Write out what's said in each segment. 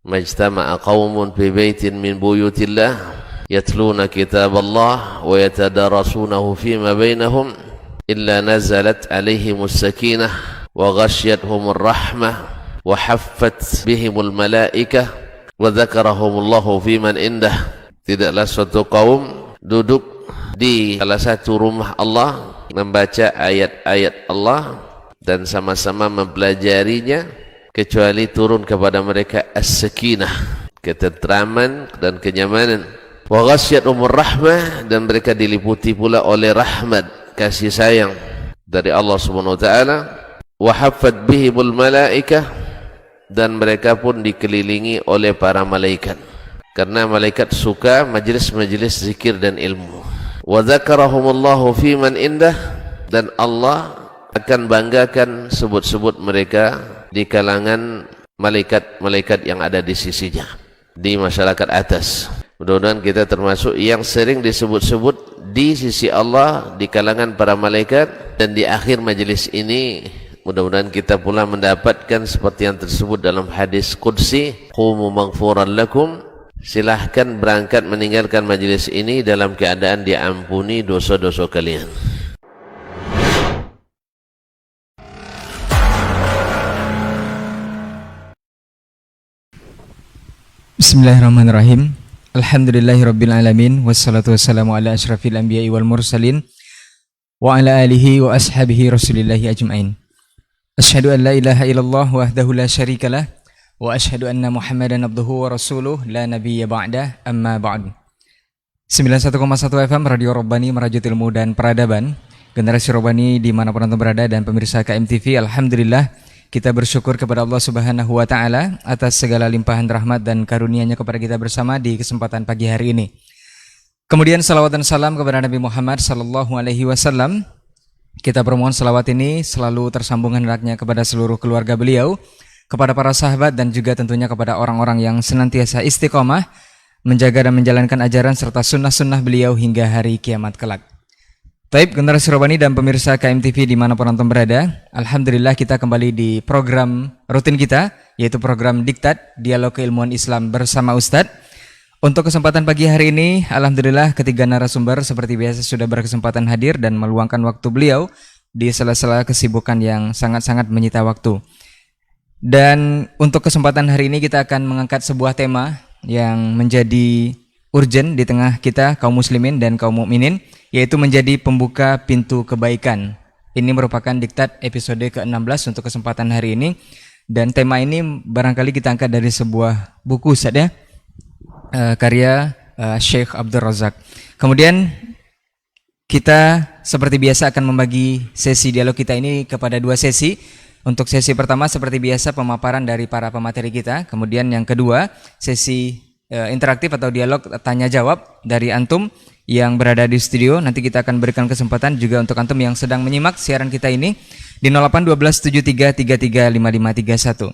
majtama'a qaumun fi baitin min buyutillah yatluna kitaballah wa yatadarasunahu fima bainahum illa nazalat alaihimus sakinah wa ghasyiyatuhumur rahmah wa haffat bihimul malaikah wa dzakarahumullahu fiman indah. Tidaklah suatu kaum duduk di salah satu rumah Allah membaca ayat-ayat Allah dan sama-sama mempelajarinya kecuali turun kepada mereka as-sakinah, ketentraman dan kenyamanan, wa ghasyiyatuhumur rahmah, dan mereka diliputi pula oleh rahmat, kasih sayang dari Allah Subhanahu wa taala, wa haffat bihimul malaikah, dan mereka pun dikelilingi oleh para malaikat karena malaikat suka majelis-majelis zikir dan ilmu. Wa dzakarahumullahu fiman indah, dan Allah akan banggakan sebut-sebut mereka di kalangan malaikat-malaikat yang ada di sisinya, di masyarakat atas. Mudah-mudahan kita termasuk yang sering disebut-sebut di sisi Allah di kalangan para malaikat, dan di akhir majelis ini mudah-mudahan kita pula mendapatkan seperti yang tersebut dalam hadis qudsi, qumu maghfuran lakum, silahkan berangkat meninggalkan majelis ini dalam keadaan diampuni dosa-dosa kalian. Bismillahirrahmanirrahim. Alhamdulillahirabbil alamin, wassalatu wassalamu ala asyrafil anbiya'i wal mursalin wa ala alihi wa ashabihi rasulillahi ajmain. Asyhadu an la ilaha illallah wahdahu la syarikalah wa asyhadu anna Muhammadan abduhu wa rasuluh la nabiyya ba'dah, amma ba'd. 91,1 FM Radio Rabbani, merajut ilmu dan peradaban. Generasi Rabbani dimanapun Anda berada dan pemirsa KMTV, alhamdulillah kita bersyukur kepada Allah Subhanahu wa taala atas segala limpahan rahmat dan karunia-Nya kepada kita bersama di kesempatan pagi hari ini. Kemudian salawat dan salam kepada Nabi Muhammad sallallahu alaihi wasallam. Kita bermohon salawat ini selalu tersambung hendaknya kepada seluruh keluarga beliau, kepada para sahabat, dan juga tentunya kepada orang-orang yang senantiasa istiqomah menjaga dan menjalankan ajaran serta sunnah-sunnah beliau hingga hari kiamat kelak. Taib generasi Rabbani dan pemirsa KMTV dimanapun Anda berada, alhamdulillah kita kembali di program rutin kita, yaitu program Diktat, Dialog Keilmuan Islam bersama Ustadz. Untuk kesempatan pagi hari ini, alhamdulillah ketiga narasumber seperti biasa sudah berkesempatan hadir dan meluangkan waktu beliau di sela-sela kesibukan yang sangat-sangat menyita waktu. Dan untuk kesempatan hari ini kita akan mengangkat sebuah tema yang menjadi urgent di tengah kita kaum muslimin dan kaum mukminin, yaitu menjadi pembuka pintu kebaikan. Ini merupakan Diktat episode ke-16 untuk kesempatan hari ini, dan tema ini barangkali kita angkat dari sebuah buku Ustaz ya, karya Syekh Abdul Razak. Kemudian kita seperti biasa akan membagi sesi dialog kita ini kepada dua sesi. Untuk sesi pertama seperti biasa pemaparan dari para pemateri kita, kemudian yang kedua sesi interaktif atau dialog tanya jawab dari antum yang berada di studio. Nanti kita akan berikan kesempatan juga untuk antum yang sedang menyimak siaran kita ini di 081273335531.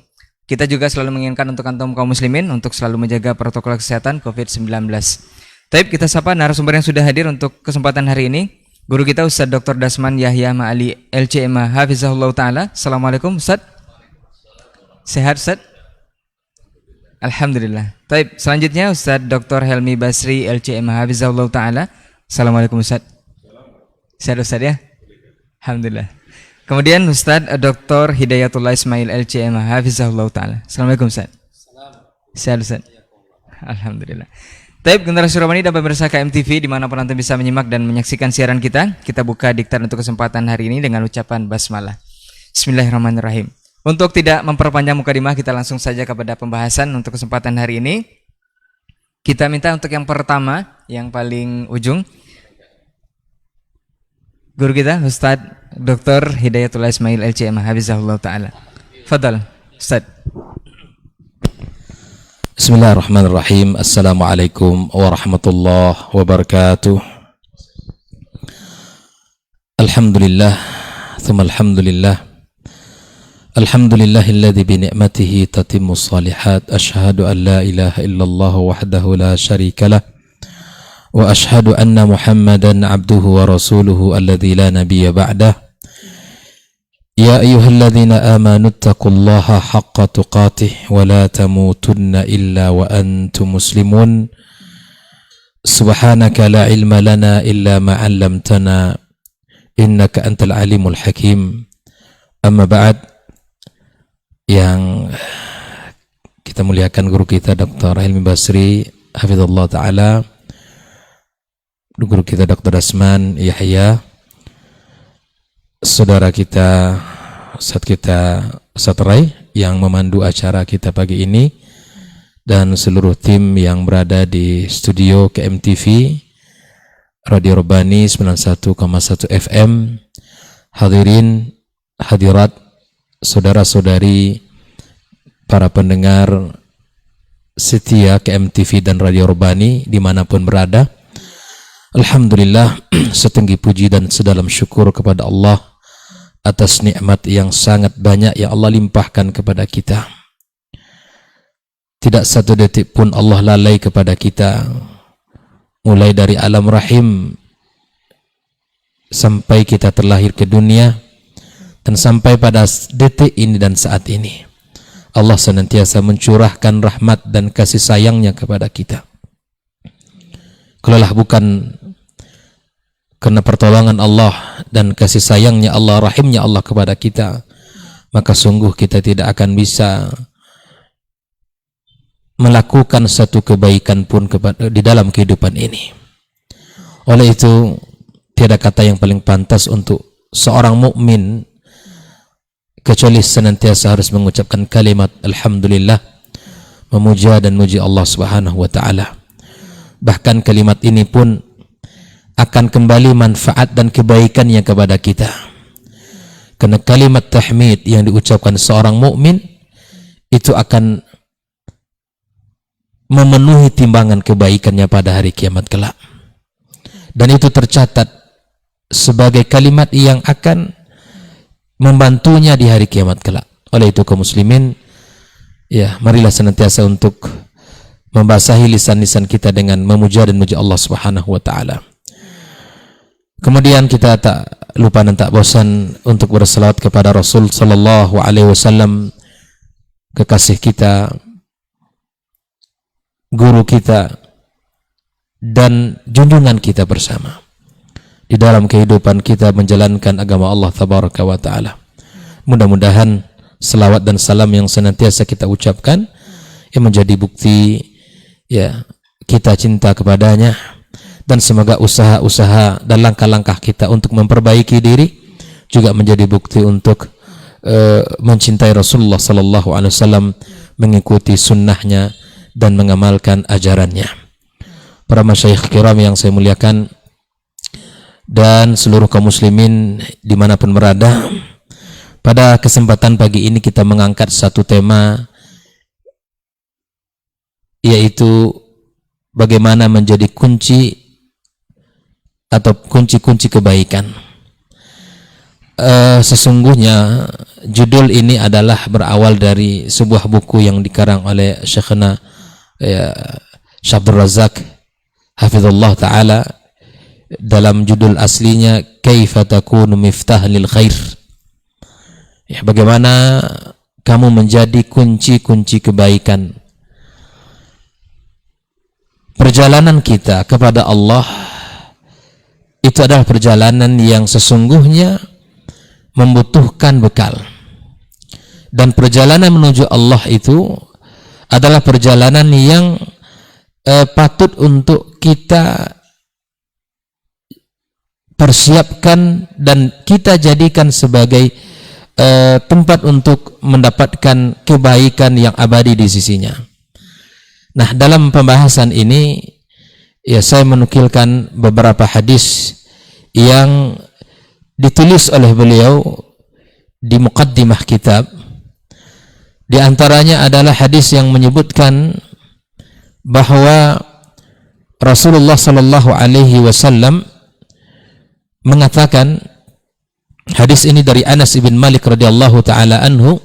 Kita juga selalu menginginkan untuk antum kaum muslimin untuk selalu menjaga protokol kesehatan COVID-19. Taib, kita sapa narasumber yang sudah hadir untuk kesempatan hari ini. Guru kita Ustaz Dr. Dasman Yahya Ma'ali LCMA Hafizahullah Ta'ala. Assalamualaikum Ustaz. Sehat Ustaz? Alhamdulillah. Taib, selanjutnya Ustaz Dr. Helmi Basri LCMA Hafizahullah Ta'ala. Assalamualaikum Ustaz. Sehat Ustaz ya? Alhamdulillah. Kemudian Ustaz Dr. Hidayatullah Ismail LCMA Hafizahullah Ta'ala. Assalamualaikum Ustaz. Sehat Ustaz? Alhamdulillah. Taib, generasi Rabbani dan pemirsa KMTV dimanapun Anda bisa menyimak dan menyaksikan siaran kita. Kita buka diktat untuk kesempatan hari ini dengan ucapan basmalah. Bismillahirrahmanirrahim. Untuk tidak memperpanjang mukadimah, kita langsung saja kepada pembahasan untuk kesempatan hari ini. Kita minta untuk yang pertama, yang paling ujung, guru kita Ustaz Dr. Hidayatullah Ismail LCMA Hafizahullah Ta'ala. Fadal Ustaz. Bismillahirrahmanirrahim. Assalamualaikum warahmatullahi wabarakatuh. Alhamdulillah, thumma alhamdulillah. Alhamdulillahilladzi bi ni'matihi tatimmu shalihat. Asyhadu an la ilaha illallah wahdahu la syarikalah. Wa asyhadu anna Muhammadan abduhu wa rasuluhu alladzi la nabiyya ba'dah. يا أيها الذين آمنوا اتقوا الله حق تقاته ولا تموتن إلا وأنتم مسلمون سبحانك لا علم لنا إلا ما علمتنا إنك أنت العليم الحكيم. Amma ba'd, yang kita muliakan guru kita Dr. Hilmi Basri hafizallahu taala, guru kita Dr. Asman Yahya, saudara kita Ustadz Rai yang memandu acara kita pagi ini, dan seluruh tim yang berada di studio KMTV Radio Rabbani 91,1 FM, hadirin hadirat, saudara-saudari, para pendengar setia KMTV dan Radio Rabbani dimanapun berada. Alhamdulillah, setinggi puji dan sedalam syukur kepada Allah atas nikmat yang sangat banyak yang Allah limpahkan kepada kita. Tidak satu detik pun Allah lalai kepada kita, mulai dari alam rahim sampai kita terlahir ke dunia, dan sampai pada detik ini dan saat ini Allah senantiasa mencurahkan rahmat dan kasih sayangnya kepada kita. Kalaulah bukan karena pertolongan Allah dan kasih sayangnya Allah, rahimnya Allah kepada kita, maka sungguh kita tidak akan bisa melakukan satu kebaikan pun di dalam kehidupan ini. Oleh itu, tiada kata yang paling pantas untuk seorang mukmin kecuali senantiasa harus mengucapkan kalimat alhamdulillah, memuja dan muji Allah Subhanahu wa taala. Bahkan kalimat ini pun akan kembali manfaat dan kebaikannya kepada kita. Karena kalimat tahmid yang diucapkan seorang mukmin itu akan memenuhi timbangan kebaikannya pada hari kiamat kelak. Dan itu tercatat sebagai kalimat yang akan membantunya di hari kiamat kelak. Oleh itu kaum muslimin, ya, marilah senantiasa untuk membasahi lisan-lisan kita dengan memuja dan memuji Allah Subhanahu wa taala. Kemudian kita tak lupa dan tak bosan untuk berselawat kepada Rasul sallallahu alaihi wasallam, kekasih kita, guru kita, dan junjungan kita bersama di dalam kehidupan kita menjalankan agama Allah tabaraka wa ta'ala. Mudah-mudahan selawat dan salam yang senantiasa kita ucapkan yang menjadi bukti ya kita cinta kepadanya, dan semoga usaha-usaha dan langkah-langkah kita untuk memperbaiki diri juga menjadi bukti untuk mencintai Rasulullah sallallahu alaihi wasallam, mengikuti sunnahnya dan mengamalkan ajarannya. Para masyayikh kiram yang saya muliakan dan seluruh kaum muslimin dimanapun berada, pada kesempatan pagi ini kita mengangkat satu tema, yaitu bagaimana menjadi kunci atau kunci-kunci kebaikan. Sesungguhnya judul ini adalah berawal dari sebuah buku yang dikarang oleh Syekhna Syekh Abdul Razak hafizallahu taala. Dalam judul aslinya Kaifa takunu miftah lil khair, ya, bagaimana kamu menjadi kunci-kunci kebaikan. Perjalanan kita kepada Allah itu adalah perjalanan yang sesungguhnya membutuhkan bekal, dan perjalanan menuju Allah itu adalah perjalanan yang patut untuk kita persiapkan dan kita jadikan sebagai tempat untuk mendapatkan kebaikan yang abadi di sisinya. Nah, dalam pembahasan ini ya saya menukilkan beberapa hadis yang ditulis oleh beliau di muqaddimah kitab. Di antaranya adalah hadis yang menyebutkan bahwa Rasulullah sallallahu alaihi wasallam mengatakan, hadis ini dari Anas bin Malik radhiyallahu taala anhu,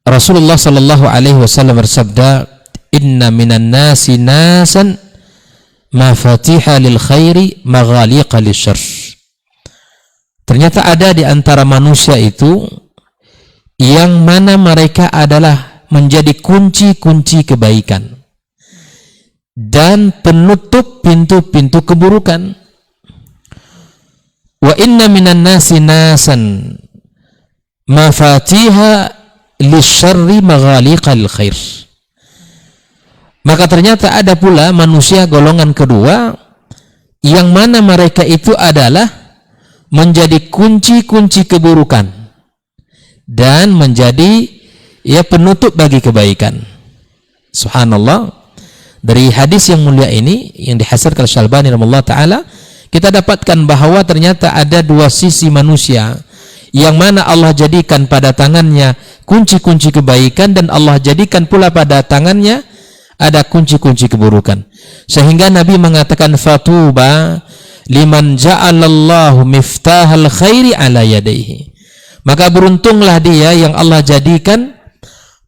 Rasulullah sallallahu alaihi wasallam bersabda, "Inna minan nasi nasan mafatiha lil khairi maghaliqa lisyarr." Ternyata ada di antara manusia itu yang mana mereka adalah menjadi kunci-kunci kebaikan dan penutup pintu-pintu keburukan. Wa inna minan nasi nasan mafatiha lisyarri maghaliqal khair. Maka ternyata ada pula manusia golongan kedua yang mana mereka itu adalah menjadi kunci-kunci keburukan dan menjadi penutup bagi kebaikan. Subhanallah. Dari hadis yang mulia ini yang dihasankan Syalbani rahimahullah taala, kita dapatkan bahwa ternyata ada dua sisi manusia yang mana Allah jadikan pada tangannya kunci-kunci kebaikan dan Allah jadikan pula pada tangannya ada kunci-kunci keburukan. Sehingga Nabi mengatakan fatuba liman ja'alallahu miftahal khairi ala yadayhi. Maka beruntunglah dia yang Allah jadikan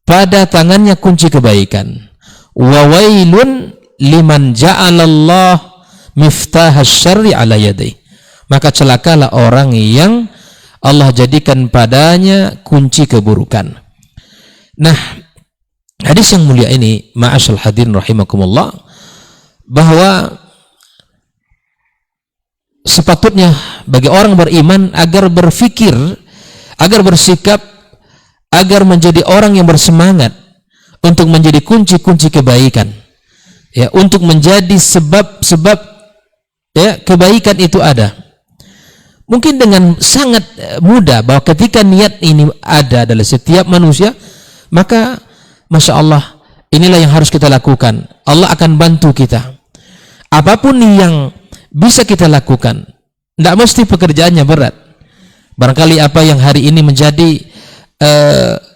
pada tangannya kunci kebaikan. Wa wailun liman ja'alallahu miftahas syarri ala yadayhi. Maka celakalah orang yang Allah jadikan padanya kunci keburukan. Nah, hadis yang mulia ini, ma'asyal hadirin rahimakumullah, bahwa sepatutnya bagi orang beriman agar berfikir, agar bersikap, agar menjadi orang yang bersemangat untuk menjadi kunci-kunci kebaikan, ya, untuk menjadi sebab-sebab kebaikan itu ada. Mungkin dengan sangat mudah bahwa ketika niat ini ada dalam setiap manusia, maka Masya Allah, inilah yang harus kita lakukan. Allah akan bantu kita. Apapun yang bisa kita lakukan, tidak mesti pekerjaannya berat. Barangkali apa yang hari ini menjadi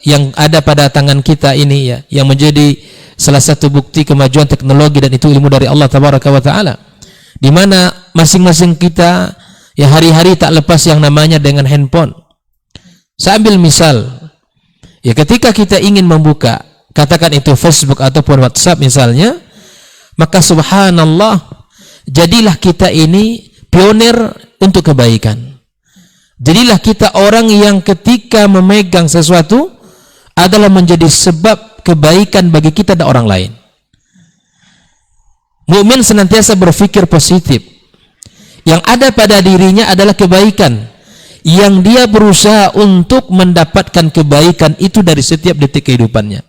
yang ada pada tangan kita ini, ya, yang menjadi salah satu bukti kemajuan teknologi, dan itu ilmu dari Allah Tabaraka wa Ta'ala, di mana masing-masing kita ya hari-hari tak lepas yang namanya dengan handphone. Saya ambil misal, ya, ketika kita ingin membuka, katakan itu Facebook ataupun WhatsApp misalnya, maka subhanallah, jadilah kita ini pionir untuk kebaikan. Jadilah kita orang yang ketika memegang sesuatu adalah menjadi sebab kebaikan bagi kita dan orang lain. Mukmin senantiasa berpikir positif. Yang ada pada dirinya adalah kebaikan, yang dia berusaha untuk mendapatkan kebaikan itu dari setiap detik kehidupannya.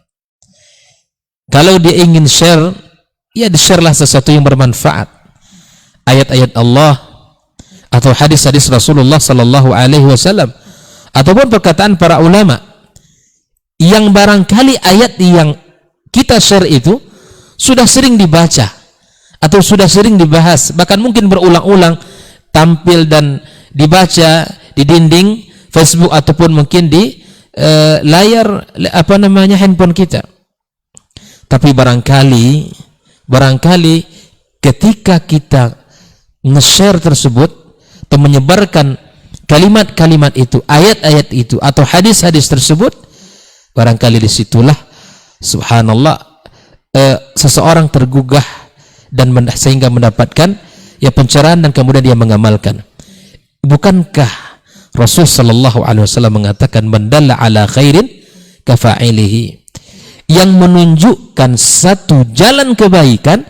Kalau dia ingin share, ya di-share-lah sesuatu yang bermanfaat. Ayat-ayat Allah atau hadis-hadis Rasulullah sallallahu alaihi wasallam ataupun perkataan para ulama yang barangkali ayat yang kita share itu sudah sering dibaca atau sudah sering dibahas, bahkan mungkin berulang-ulang tampil dan dibaca di dinding Facebook ataupun mungkin di layar handphone kita. Tapi barangkali ketika kita nge-share tersebut atau menyebarkan kalimat-kalimat itu, ayat-ayat itu atau hadis-hadis tersebut, barangkali disitulah subhanallah seseorang tergugah dan sehingga mendapatkan ya pencerahan dan kemudian dia mengamalkan. Bukankah Rasul sallallahu alaihi wasallam mengatakan man dalla ala khairin kafa'ilihi, yang menunjukkan satu jalan kebaikan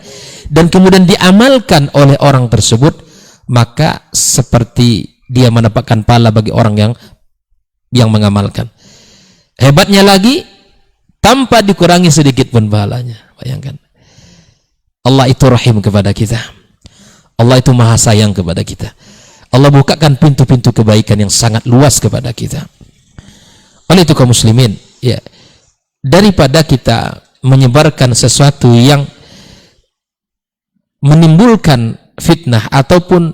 dan kemudian diamalkan oleh orang tersebut, maka seperti dia mendapatkan pahala bagi orang yang mengamalkan. Hebatnya lagi, tanpa dikurangi sedikit pun pahalanya. Bayangkan, Allah itu rahim kepada kita, Allah itu maha sayang kepada kita. Allah bukakan pintu-pintu kebaikan yang sangat luas kepada kita. Oleh itu kaum muslimin, ya, daripada kita menyebarkan sesuatu yang menimbulkan fitnah ataupun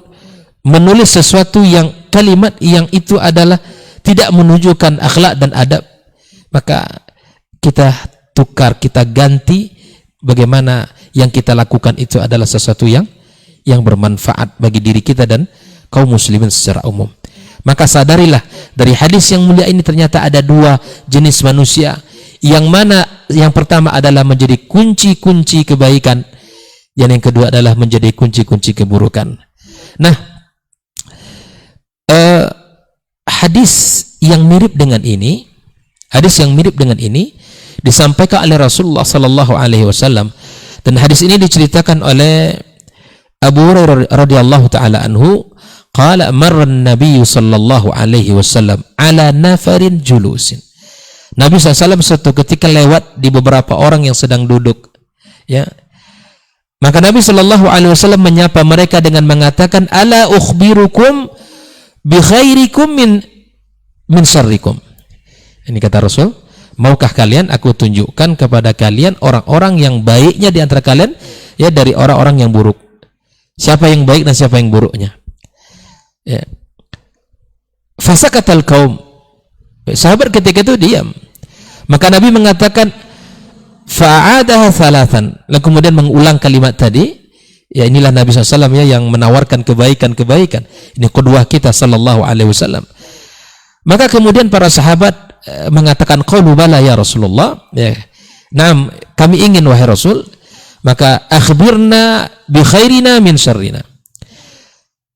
menulis sesuatu yang kalimat yang itu adalah tidak menunjukkan akhlak dan adab, maka kita tukar, kita ganti bagaimana yang kita lakukan itu adalah sesuatu yang bermanfaat bagi diri kita dan kaum muslimin secara umum. Maka sadarilah dari hadis yang mulia ini ternyata ada dua jenis manusia, yang mana yang pertama adalah menjadi kunci-kunci kebaikan, yang kedua adalah menjadi kunci-kunci keburukan. Nah, hadis yang mirip dengan ini disampaikan oleh Rasulullah sallallahu alaihi wasallam, dan hadis ini diceritakan oleh Abu Hurairah radhiyallahu taala anhu, qala marra an-nabiy sallallahu alaihi wasallam ala nafarin julusin. Nabi SAW suatu ketika lewat di beberapa orang yang sedang duduk, ya. Maka Nabi sallallahu alaihi wasallam menyapa mereka dengan mengatakan, ala ukhbirukum bi khairikum min syarrikum. Ini kata Rasul, maukah kalian aku tunjukkan kepada kalian orang-orang yang baiknya di antara kalian, ya, dari orang-orang yang buruk. Siapa yang baik dan siapa yang buruknya. Ya. Fasakatal kaum. Sahabat ketika itu diam. Maka Nabi mengatakan, fa'adaha thalathan. Lalu kemudian mengulang kalimat tadi. Ya, inilah Nabi SAW ya, yang menawarkan kebaikan-kebaikan. Ini qudwah kita sallallahu alaihi wasallam. Maka kemudian para sahabat mengatakan, qalu bala ya Rasulullah. Ya. Naam, kami ingin wahai Rasul. Maka akhbirna bi khairina min syarrina.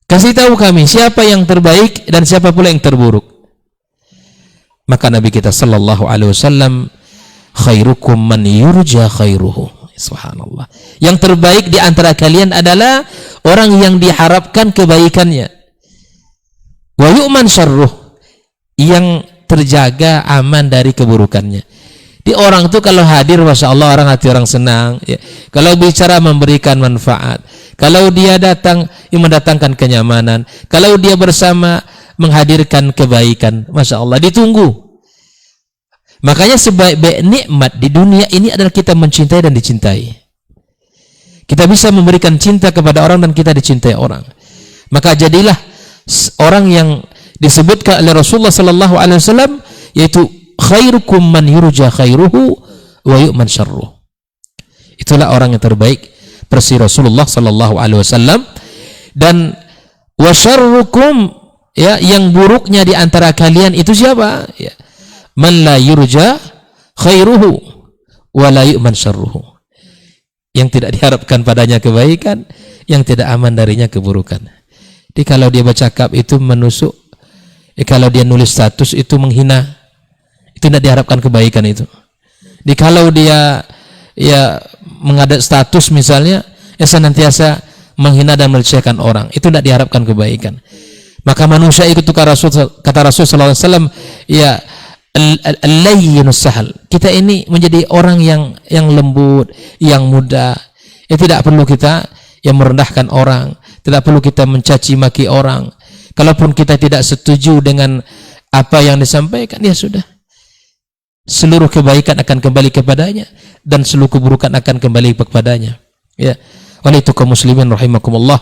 Kasih tahu kami siapa yang terbaik dan siapa pula yang terburuk. Maka Nabi kita sallallahu alaihi wasallam, khairukum man yurja khairuhu. Subhanallah. Yang terbaik di antara kalian adalah orang yang diharapkan kebaikannya. Wa yu'man syarruh, yang terjaga aman dari keburukannya. Di orang itu kalau hadir, masya Allah, orang hati orang senang, ya. Kalau bicara memberikan manfaat, kalau dia datang mendatangkan kenyamanan, kalau dia bersama menghadirkan kebaikan, masya Allah, ditunggu. Makanya sebaik-baik nikmat di dunia ini adalah kita mencintai dan dicintai. Kita bisa memberikan cinta kepada orang dan kita dicintai orang. Maka jadilah orang yang disebutkan oleh Rasulullah sallallahu alaihi wasallam, yaitu khairukum man yurja khairuhu wa yu'man syarruh. Itulah orang yang terbaik versi Rasulullah sallallahu alaihi wasallam. Dan wa syarrukum, ya, yang buruknya di antara kalian itu siapa? Ya, man la yurja khairuhu wa la yu'man syarruhu, yang tidak diharapkan padanya kebaikan, yang tidak aman darinya keburukan. Jadi kalau dia bercakap itu menusuk, kalau dia nulis status itu menghina, itu tidak diharapkan kebaikan itu. Jadi kalau dia ya mengadat status misalnya, ya senantiasa menghina dan melecehkan orang, itu tidak diharapkan kebaikan. Maka manusia itu kata Rasul sallallahu alaihi wasallam, ya, al-layyinus sahal. Kita ini menjadi orang yang lembut, yang mudah. Ya, tidak perlu kita yang merendahkan orang, tidak perlu kita mencaci maki orang. Kalaupun kita tidak setuju dengan apa yang disampaikan, ya sudah. Seluruh kebaikan akan kembali kepadanya dan seluruh keburukan akan kembali kepadanya. Ya. Oleh itu kaum muslimin rahimakumullah,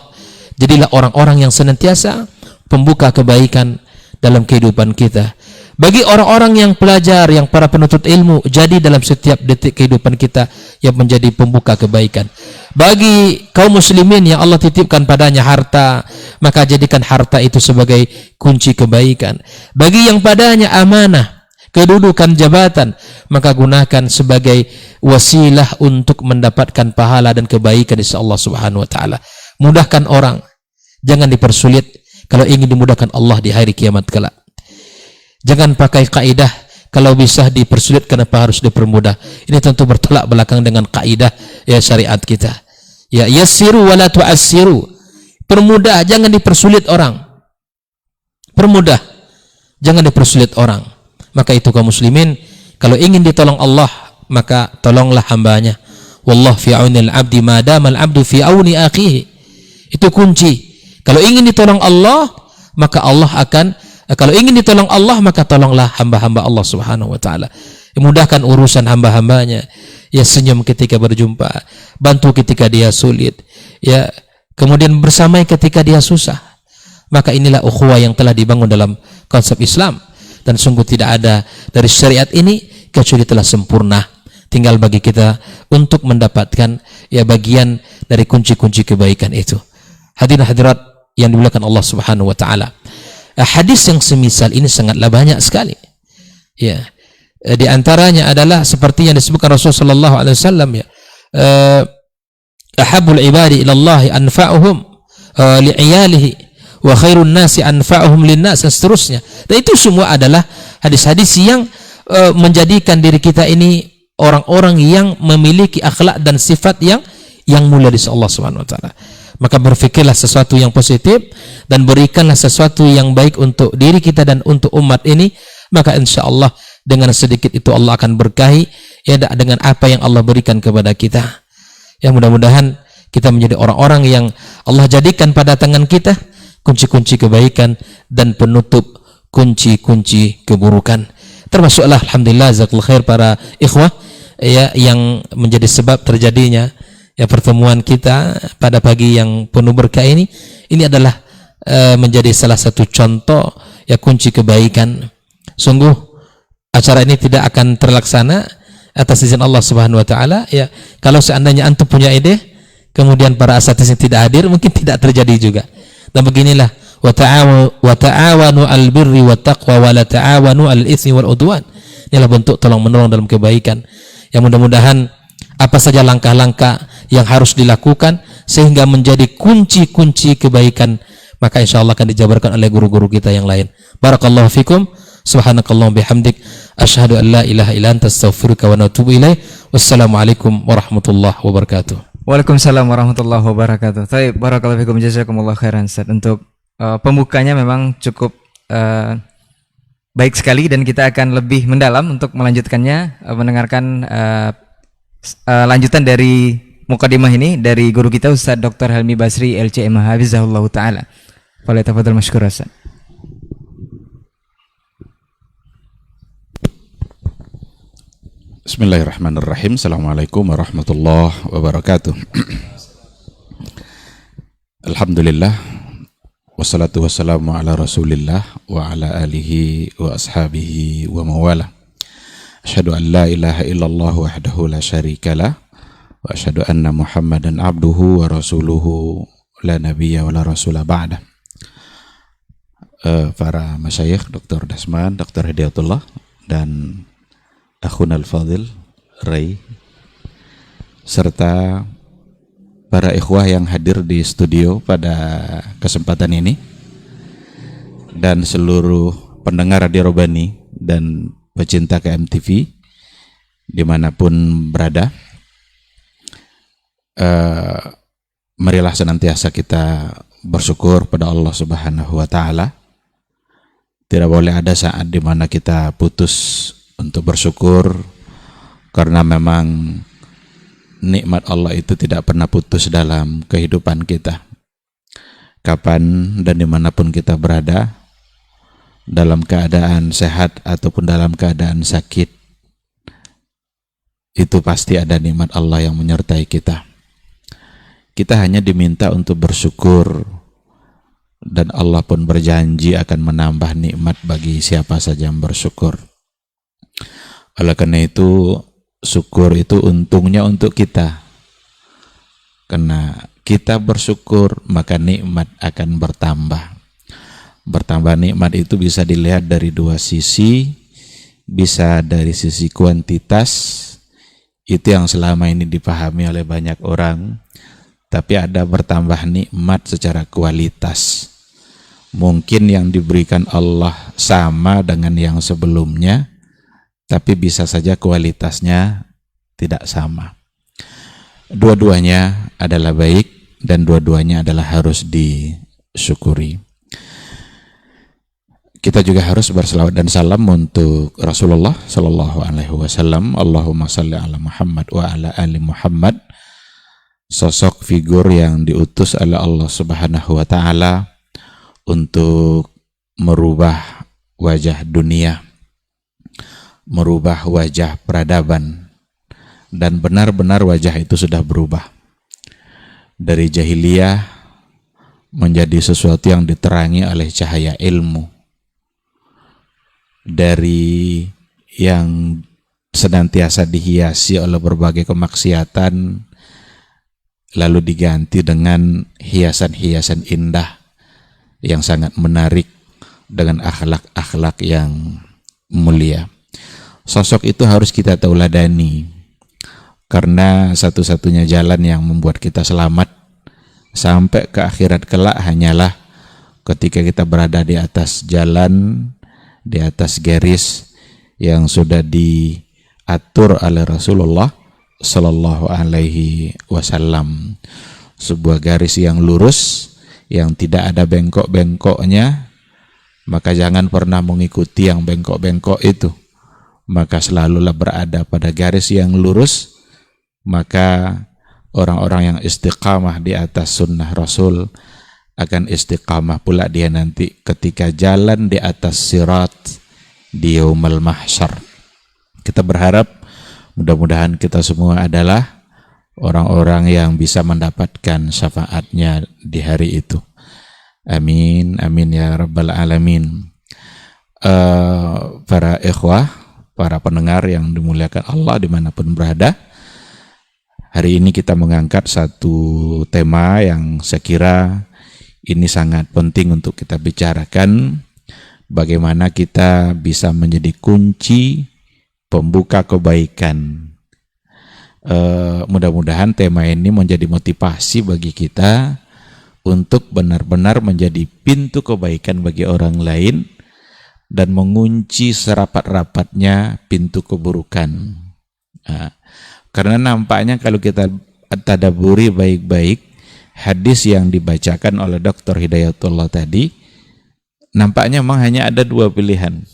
jadilah orang-orang yang senantiasa pembuka kebaikan dalam kehidupan kita. Bagi orang-orang yang pelajar, yang para penuntut ilmu, jadi dalam setiap detik kehidupan kita yang menjadi pembuka kebaikan. Bagi kaum muslimin yang Allah titipkan padanya harta, maka jadikan harta itu sebagai kunci kebaikan. Bagi yang padanya amanah, kedudukan jabatan, maka gunakan sebagai wasilah untuk mendapatkan pahala dan kebaikan dari Allah Subhanahu wa taala. Mudahkan orang, jangan dipersulit kalau ingin dimudahkan Allah di hari kiamat kelak. Jangan pakai kaidah kalau bisa dipersulit kenapa harus dipermudah. Ini tentu bertolak belakang dengan kaidah ya syariat kita. Ya, yassiru wala tu'assiru. Permudah, jangan dipersulit orang. Permudah, jangan dipersulit orang. Maka itu kaum muslimin, kalau ingin ditolong Allah, maka tolonglah hambanya. Wallahu fi aunil abdi ma damal abdu fi auni akhihi. Itu kunci. Kalau ingin ditolong Allah, maka Allah akan, kalau ingin ditolong Allah, maka tolonglah hamba-hamba Allah Subhanahu wa taala. Mudahkan urusan hamba-hambanya. Ya, senyum ketika berjumpa, bantu ketika dia sulit, ya, kemudian bersamai ketika dia susah. Maka inilah ukhuwah yang telah dibangun dalam konsep Islam, dan sungguh tidak ada dari syariat ini kecuali telah sempurna. Tinggal bagi kita untuk mendapatkan ya bagian dari kunci-kunci kebaikan itu. Hadirin hadirat yang dimuliakan Allah Subhanahu wa taala. Hadis yang semisal ini sangatlah banyak sekali. Ya. Di antaranya adalah seperti yang disebutkan Rasulullah sallallahu alaihi wasallam, ya. Ahabul ibadi ila Allah anfa'uhum li'iyalihi wa khairun nasi anfa'uhum linnas, dan seterusnya. Dan itu semua adalah hadis-hadis yang menjadikan diri kita ini orang-orang yang memiliki akhlak dan sifat yang mulia di sisi Allah Subhanahu wa taala. Maka berfikirlah sesuatu yang positif dan berikanlah sesuatu yang baik untuk diri kita dan untuk umat ini, maka insya Allah dengan sedikit itu Allah akan berkahi ya dengan apa yang Allah berikan kepada kita. Ya, mudah-mudahan kita menjadi orang-orang yang Allah jadikan pada tangan kita kunci-kunci kebaikan dan penutup kunci-kunci keburukan. Termasuklah alhamdulillah jazakallahu khair para ikhwah ya yang menjadi sebab terjadinya ya pertemuan kita pada pagi yang penuh berkah ini adalah menjadi salah satu contoh ya kunci kebaikan. Sungguh acara ini tidak akan terlaksana atas izin Allah Subhanahu wa taala ya kalau seandainya antum punya ide kemudian para asatidz tidak hadir, mungkin tidak terjadi juga. Dan beginilah wa ta'awanu al birri wat taqwa wa la ta'awanu al itsmi wal udwan. Inilah bentuk tolong menolong dalam kebaikan. Yang mudah-mudahan apa saja langkah-langkah yang harus dilakukan sehingga menjadi kunci-kunci kebaikan, maka insyaallah akan dijabarkan oleh guru-guru kita yang lain. Barakallahu fikum. Subhanakallahumma bihamdik asyhadu an la ilaha illa anta astaghfiruka wa atubu ilaik. Wassalamualaikum warahmatullahi wabarakatuh. Waalaikumsalam warahmatullahi wabarakatuh. Baik, barakallahu fikum, jazakumullah khairan Ustaz. Untuk pembukanya memang cukup baik sekali dan kita akan lebih mendalam untuk melanjutkannya, mendengarkan lanjutan dari mukadimah ini dari guru kita Ustaz Dr. Helmi Basri LCM Hafizahullah taala. Falyatafadhal mashkur Ustaz. Bismillahirrahmanirrahim. Assalamualaikum warahmatullahi wabarakatuh. Alhamdulillah, wassalatu wassalamu ala rasulillah wa ala alihi wa ashabihi wa mawala. Asyhadu an la ilaha illallah wahdahu la syarikalah wa asyhadu anna muhammadan abduhu wa rasuluhu la nabiyya wa la rasula ba'dah. Para masyayikh, Dr. Dasman, Dr. Hidayatullah, dan Akhun Al-Fadil Ray, serta para ikhwah yang hadir di studio pada kesempatan ini, dan seluruh pendengar Radio Robani dan pecinta KMTV dimanapun berada. Marilah senantiasa kita bersyukur pada Allah Subhanahu wa taala. Tidak boleh ada saat di mana kita putus untuk bersyukur, karena memang nikmat Allah itu tidak pernah putus dalam kehidupan kita. Kapan dan dimanapun kita berada, dalam keadaan sehat ataupun dalam keadaan sakit, itu pasti ada nikmat Allah yang menyertai kita. Kita hanya diminta untuk bersyukur, dan Allah pun berjanji akan menambah nikmat bagi siapa saja yang bersyukur. Oleh karena itu, syukur itu untungnya untuk kita. Karena kita bersyukur, maka nikmat akan bertambah. Bertambah nikmat itu bisa dilihat dari dua sisi. Bisa dari sisi kuantitas, itu yang selama ini dipahami oleh banyak orang. Tapi ada bertambah nikmat secara kualitas. Mungkin yang diberikan Allah sama dengan yang sebelumnya, tapi bisa saja kualitasnya tidak sama. Dua-duanya adalah baik dan dua-duanya adalah harus disyukuri. Kita juga harus berselawat dan salam untuk Rasulullah sallallahu alaihi wasallam. Allahumma shalli ala Muhammad wa ala ali Muhammad. Sosok figur yang diutus oleh Allah Subhanahu wa taala untuk merubah wajah dunia, merubah wajah peradaban, dan benar-benar wajah itu sudah berubah dari jahiliyah menjadi sesuatu yang diterangi oleh cahaya ilmu, dari yang senantiasa dihiasi oleh berbagai kemaksiatan lalu diganti dengan hiasan-hiasan indah yang sangat menarik dengan akhlak-akhlak yang mulia. Sosok itu harus kita tauladani, karena satu-satunya jalan yang membuat kita selamat sampai ke akhirat kelak hanyalah ketika kita berada di atas jalan, di atas garis yang sudah diatur oleh Rasulullah Sallallahu Alaihi Wasallam, sebuah garis yang lurus, yang tidak ada bengkok-bengkoknya, maka jangan pernah mengikuti yang bengkok-bengkok itu, maka selalulah berada pada garis yang lurus. Maka orang-orang yang istiqamah di atas sunnah Rasul akan istiqamah pula dia nanti ketika jalan di atas sirat di yaumul mahsyar. Kita berharap mudah-mudahan kita semua adalah orang-orang yang bisa mendapatkan syafaatnya di hari itu. Amin, amin ya rabbal alamin. Para ikhwah, para pendengar yang dimuliakan Allah dimanapun berada, hari ini kita mengangkat satu tema yang saya kira ini sangat penting untuk kita bicarakan, bagaimana kita bisa menjadi kunci pembuka kebaikan. Mudah-mudahan tema ini menjadi motivasi bagi kita untuk benar-benar menjadi pintu kebaikan bagi orang lain dan mengunci serapat-rapatnya pintu keburukan. Karena nampaknya kalau kita tadabburi baik-baik hadis yang dibacakan oleh Dr. Hidayatullah tadi, nampaknya memang hanya ada dua pilihan.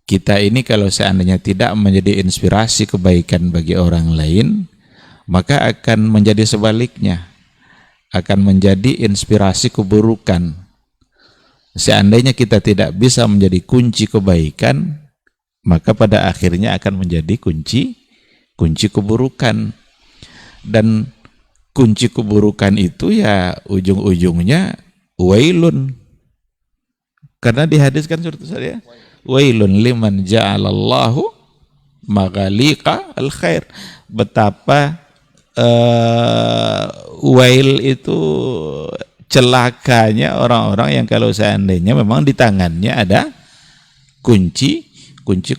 Kita ini kalau seandainya tidak menjadi inspirasi kebaikan bagi orang lain, maka akan menjadi sebaliknya, akan menjadi inspirasi keburukan. Seandainya kita tidak bisa menjadi kunci kebaikan, maka pada akhirnya akan menjadi kunci keburukan. Dan kunci keburukan itu ya ujung-ujungnya wailun. Karena dihadiskan surat saya, wailun liman ja'alallahu maghaliqa al-khair. Betapa wail itu celakanya orang-orang yang kalau seandainya memang di tangannya ada kunci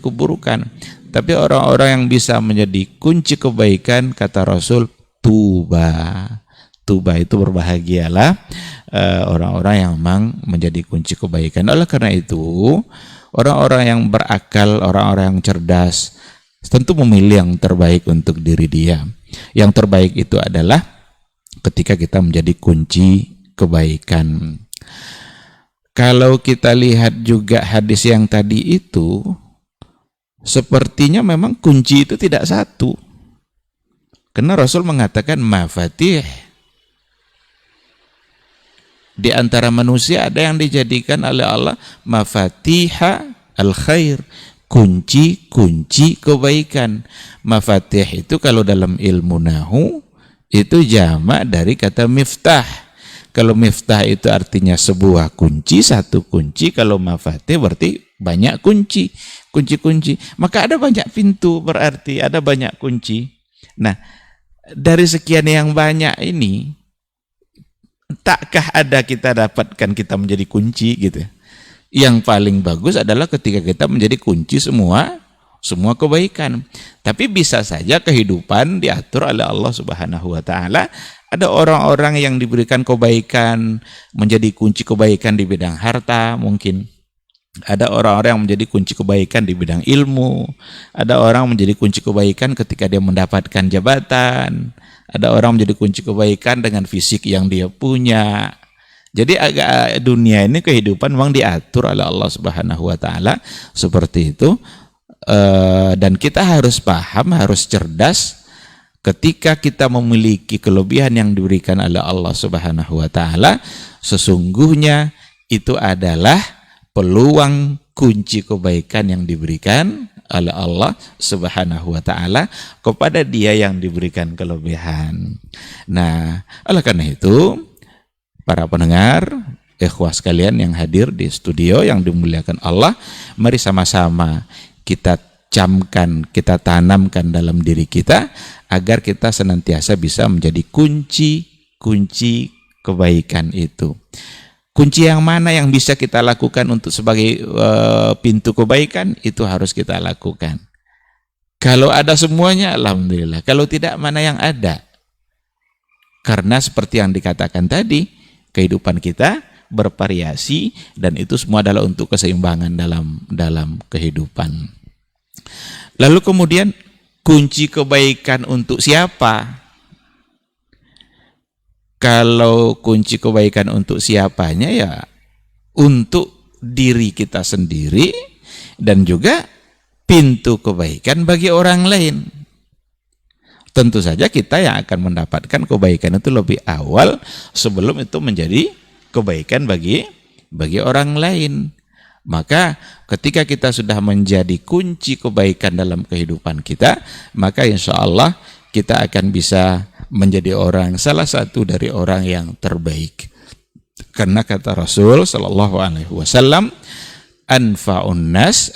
keburukan. Tapi orang-orang yang bisa menjadi kunci kebaikan, kata Rasul, Tuba itu berbahagialah orang-orang yang memang menjadi kunci kebaikan. Oleh karena itu, orang-orang yang berakal, orang-orang yang cerdas tentu memilih yang terbaik untuk diri dia. Yang terbaik itu adalah ketika kita menjadi kunci kebaikan. Kalau kita lihat juga hadis yang tadi itu, sepertinya memang kunci itu tidak satu. Karena Rasul mengatakan mafatih. Di antara manusia ada yang dijadikan oleh Allah mafatiha al-khair, kunci kebaikan. Mafatih itu kalau dalam ilmu nahu itu jamak dari kata miftah. Kalau miftah itu artinya sebuah kunci, satu kunci. Kalau mafatih berarti banyak kunci. Maka ada banyak pintu, berarti ada banyak kunci. Nah, dari sekian yang banyak ini, takkah ada kita dapatkan kita menjadi kunci gitu? Yang paling bagus adalah ketika kita menjadi kunci semua kebaikan. Tapi bisa saja kehidupan diatur oleh Allah Subhanahu wa taala. Ada orang-orang yang diberikan kebaikan, menjadi kunci kebaikan di bidang harta mungkin. Ada orang-orang yang menjadi kunci kebaikan di bidang ilmu. Ada orang menjadi kunci kebaikan ketika dia mendapatkan jabatan. Ada orang menjadi kunci kebaikan dengan fisik yang dia punya. Jadi agak dunia ini kehidupan memang diatur oleh Allah Subhanahu wa taala seperti itu. Dan kita harus paham, harus cerdas ketika kita memiliki kelebihan yang diberikan oleh Allah Subhanahu wa taala, sesungguhnya itu adalah peluang kunci kebaikan yang diberikan oleh Allah Subhanahu wa taala kepada dia yang diberikan kelebihan. Nah, oleh karena itu, para pendengar, ikhwah sekalian yang hadir di studio yang dimuliakan Allah, mari sama-sama kita camkan, kita tanamkan dalam diri kita agar kita senantiasa bisa menjadi kunci kebaikan itu. Kunci yang mana yang bisa kita lakukan untuk sebagai pintu kebaikan, itu harus kita lakukan. Kalau ada semuanya, alhamdulillah. Kalau tidak, mana yang ada? Karena seperti yang dikatakan tadi, kehidupan kita bervariasi, dan itu semua adalah untuk keseimbangan dalam kehidupan. Lalu kemudian kunci kebaikan untuk siapa? Kalau kunci kebaikan untuk siapanya ya untuk diri kita sendiri, dan juga pintu kebaikan bagi orang lain. Tentu saja kita yang akan mendapatkan kebaikan itu lebih awal sebelum itu menjadi kebaikan bagi orang lain. Maka ketika kita sudah menjadi kunci kebaikan dalam kehidupan kita, maka insya Allah kita akan bisa menjadi salah satu dari orang yang terbaik. Karena kata Rasul sallallahu alaihi wasallam, anfa'un nas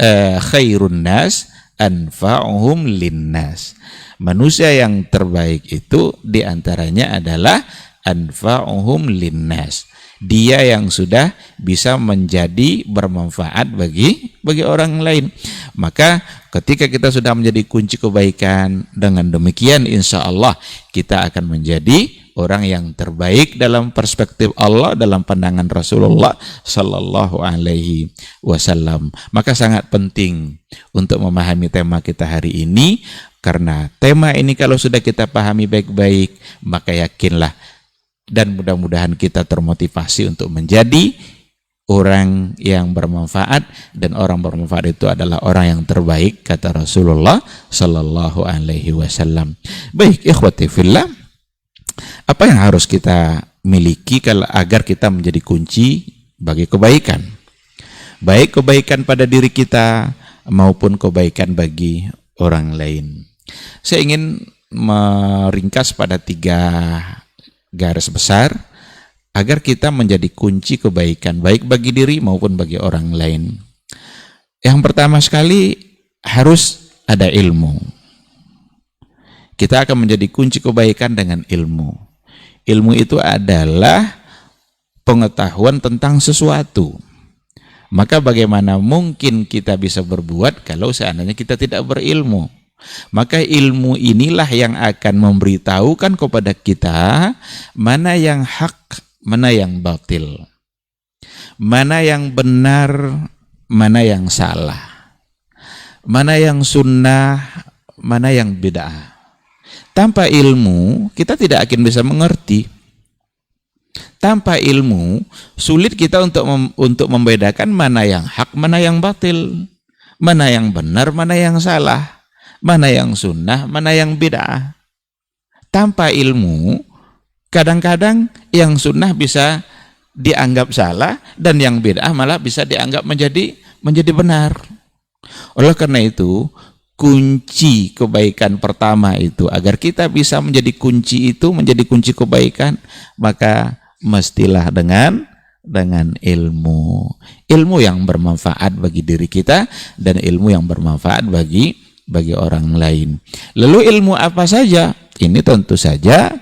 khairun nas anfa'uhum linnas. Manusia yang terbaik itu diantaranya adalah anfa'uhum linnas. Dia yang sudah bisa menjadi bermanfaat bagi orang lain. Maka ketika kita sudah menjadi kunci kebaikan, dengan demikian insya Allah kita akan menjadi orang yang terbaik dalam perspektif Allah, dalam pandangan Rasulullah sallallahu alaihi wasallam. Maka sangat penting untuk memahami tema kita hari ini, karena tema ini kalau sudah kita pahami baik-baik, maka yakinlah dan mudah-mudahan kita termotivasi untuk menjadi orang yang bermanfaat, dan orang bermanfaat itu adalah orang yang terbaik kata Rasulullah sallallahu alaihi wasallam. Baik, ikhwati fillah, apa yang harus kita miliki agar kita menjadi kunci bagi kebaikan? Baik kebaikan pada diri kita maupun kebaikan bagi orang lain. Saya ingin meringkas pada 3 garis besar agar kita menjadi kunci kebaikan baik bagi diri maupun bagi orang lain. Yang pertama sekali, harus ada ilmu. Kita akan menjadi kunci kebaikan dengan ilmu. Ilmu itu adalah pengetahuan tentang sesuatu. Maka bagaimana mungkin kita bisa berbuat kalau seandainya kita tidak berilmu? Maka ilmu inilah yang akan memberitahukan kepada kita mana yang hak, mana yang batil, mana yang benar, mana yang salah, mana yang sunnah, mana yang bid'ah. Tanpa ilmu kita tidak akan bisa mengerti. Tanpa ilmu sulit kita untuk membedakan mana yang hak, mana yang batil, mana yang benar, mana yang salah, mana yang sunnah, mana yang bid'ah. Tanpa ilmu, kadang-kadang yang sunnah bisa dianggap salah, dan yang bid'ah malah bisa dianggap menjadi benar. Oleh karena itu, kunci kebaikan pertama itu, agar kita bisa menjadi kunci kebaikan, maka mestilah dengan ilmu. Ilmu yang bermanfaat bagi diri kita, dan ilmu yang bermanfaat bagi orang lain. Lalu ilmu apa saja? Ini tentu saja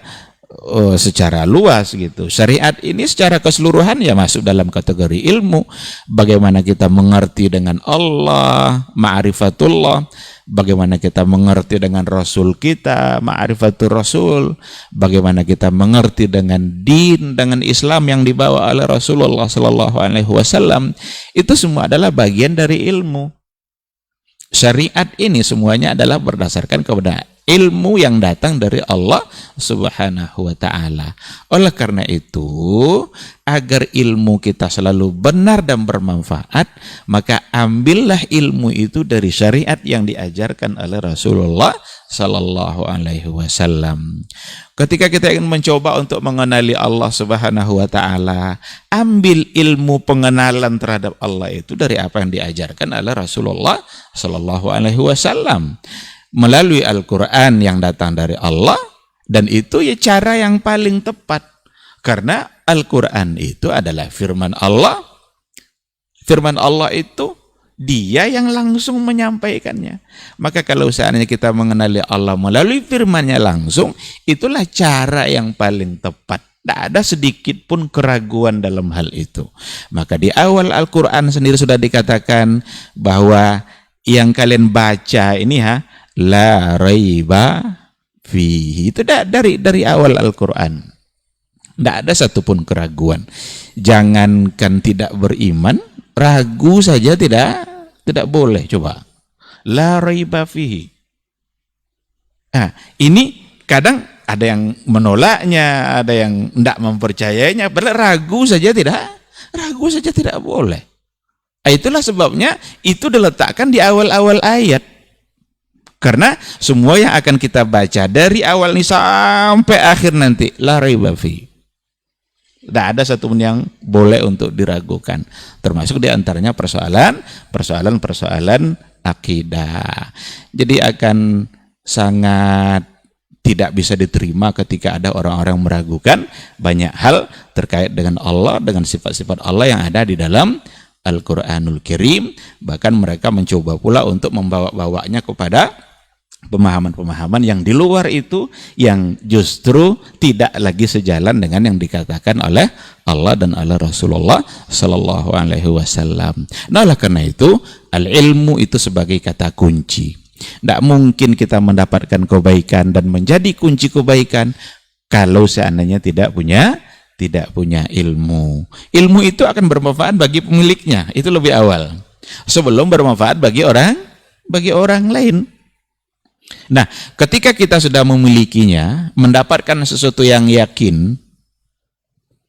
secara luas gitu. Syariat ini secara keseluruhan ya masuk dalam kategori ilmu. Bagaimana kita mengerti dengan Allah, ma'rifatullah. Bagaimana kita mengerti dengan Rasul kita, ma'rifatul Rasul. Bagaimana kita mengerti dengan din, dengan Islam yang dibawa oleh Rasulullah sallallahu alaihi wasallam. Itu semua adalah bagian dari ilmu. Syariat ini semuanya adalah berdasarkan kepada ilmu yang datang dari Allah Subhanahu wa ta'ala. Oleh karena itu, agar ilmu kita selalu benar dan bermanfaat, maka ambillah ilmu itu dari syariat yang diajarkan oleh Rasulullah sallallahu alaihi wasallam. Ketika kita ingin mencoba untuk mengenali Allah Subhanahu wa ta'ala, ambil ilmu pengenalan terhadap Allah itu dari apa yang diajarkan oleh Rasulullah sallallahu alaihi wasallam melalui Al-Qur'an yang datang dari Allah, dan itu ya cara yang paling tepat, karena Al-Qur'an itu adalah firman Allah. Firman Allah itu Dia yang langsung menyampaikannya. Maka kalau seandainya kita mengenali Allah melalui firman-Nya langsung, itulah cara yang paling tepat. Tidak ada sedikit pun keraguan dalam hal itu. Maka di awal Al-Quran sendiri sudah dikatakan bahwa yang kalian baca ini la raiba fihi. Itu dari awal Al-Quran. Tidak ada satupun keraguan. Jangankan tidak beriman, ragu saja tidak boleh. Coba. La raiba fihi. Nah, ini kadang ada yang menolaknya, ada yang tidak mempercayainya. Ragu saja tidak boleh. Itulah sebabnya itu diletakkan di awal-awal ayat. Karena semua yang akan kita baca dari awal ini sampai akhir nanti la raiba fi. Tidak ada satupun yang boleh untuk diragukan. Termasuk diantaranya persoalan akidah. Jadi akan sangat tidak bisa diterima ketika ada orang-orang meragukan banyak hal terkait dengan Allah, dengan sifat-sifat Allah yang ada di dalam Al-Quranul Karim. Bahkan mereka mencoba pula untuk membawa-bawanya kepada pemahaman-pemahaman yang di luar itu, yang justru tidak lagi sejalan dengan yang dikatakan oleh Allah dan oleh Rasulullah Sallallahu Alaihi Wasallam. Nah, oleh karena itu al-ilmu itu sebagai kata kunci. Tidak mungkin kita mendapatkan kebaikan dan menjadi kunci kebaikan kalau seandainya tidak punya ilmu. Ilmu itu akan bermanfaat bagi pemiliknya, itu lebih awal, sebelum bermanfaat bagi orang lain. Nah, ketika kita sudah memilikinya, mendapatkan sesuatu yang